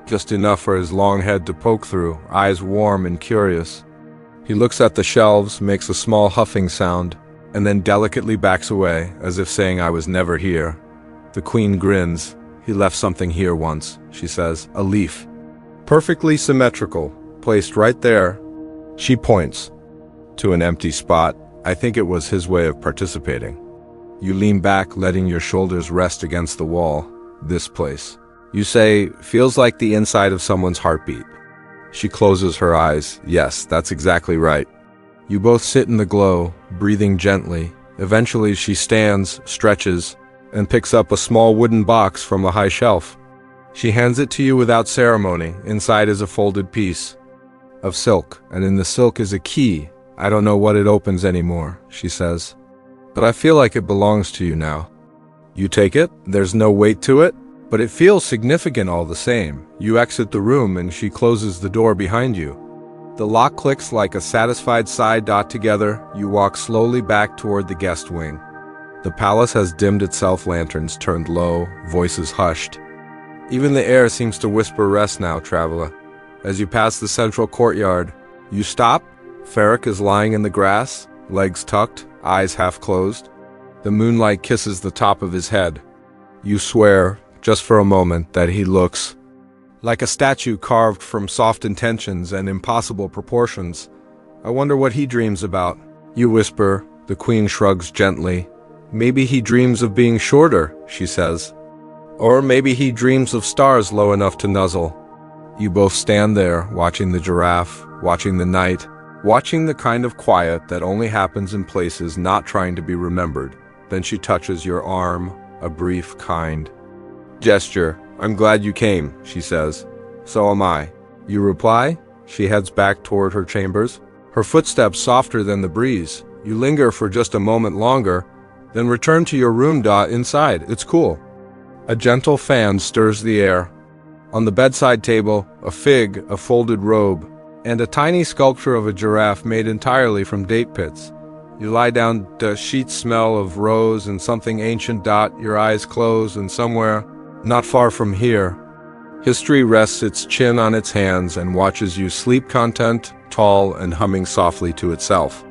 Just enough for his long head to poke through, eyes warm and curious. He looks at the shelves, makes a small huffing sound, and then delicately backs away, as if saying I was never here. The Queen grins. He left something here once, she says, a leaf. Perfectly symmetrical, placed right there. She points to an empty spot. I think it was his way of participating. You lean back, letting your shoulders rest against the wall. This place. You say, feels like the inside of someone's heartbeat. She closes her eyes. Yes, that's exactly right. You both sit in the glow, breathing gently. Eventually she stands, stretches, and picks up a small wooden box from a high shelf. She hands it to you without ceremony. Inside is a folded piece of silk, and in the silk is a key. I don't know what it opens anymore, she says, but I feel like it belongs to you now. You take it. There's no weight to it, but it feels significant all the same. You exit the room and she closes the door behind you. The lock clicks like a satisfied sigh. Together, you walk slowly back toward the guest wing. The palace has dimmed itself, lanterns turned low, voices hushed. Even the air seems to whisper rest now, traveler. As you pass the central courtyard, you stop. Ferric is lying in the grass, legs tucked, eyes half closed. The moonlight kisses the top of his head. You swear, just for a moment, that he looks like a statue carved from soft intentions and impossible proportions. I wonder what he dreams about. You whisper. The Queen shrugs gently. Maybe he dreams of being shorter, she says. Or maybe he dreams of stars low enough to nuzzle. You both stand there, watching the giraffe, watching the night, watching the kind of quiet that only happens in places not trying to be remembered. Then she touches your arm, a brief, kind gesture. I'm glad you came, she says. So am I. You reply. She heads back toward her chambers, her footsteps softer than the breeze. You linger for just a moment longer, then return to your room. Inside, it's cool. A gentle fan stirs the air. On the bedside table, a fig, a folded robe, and a tiny sculpture of a giraffe made entirely from date pits. You lie down. The sheets smell of rose and something ancient. Your eyes close, and somewhere not far from here, history rests its chin on its hands and watches you sleep, content, tall and humming softly to itself.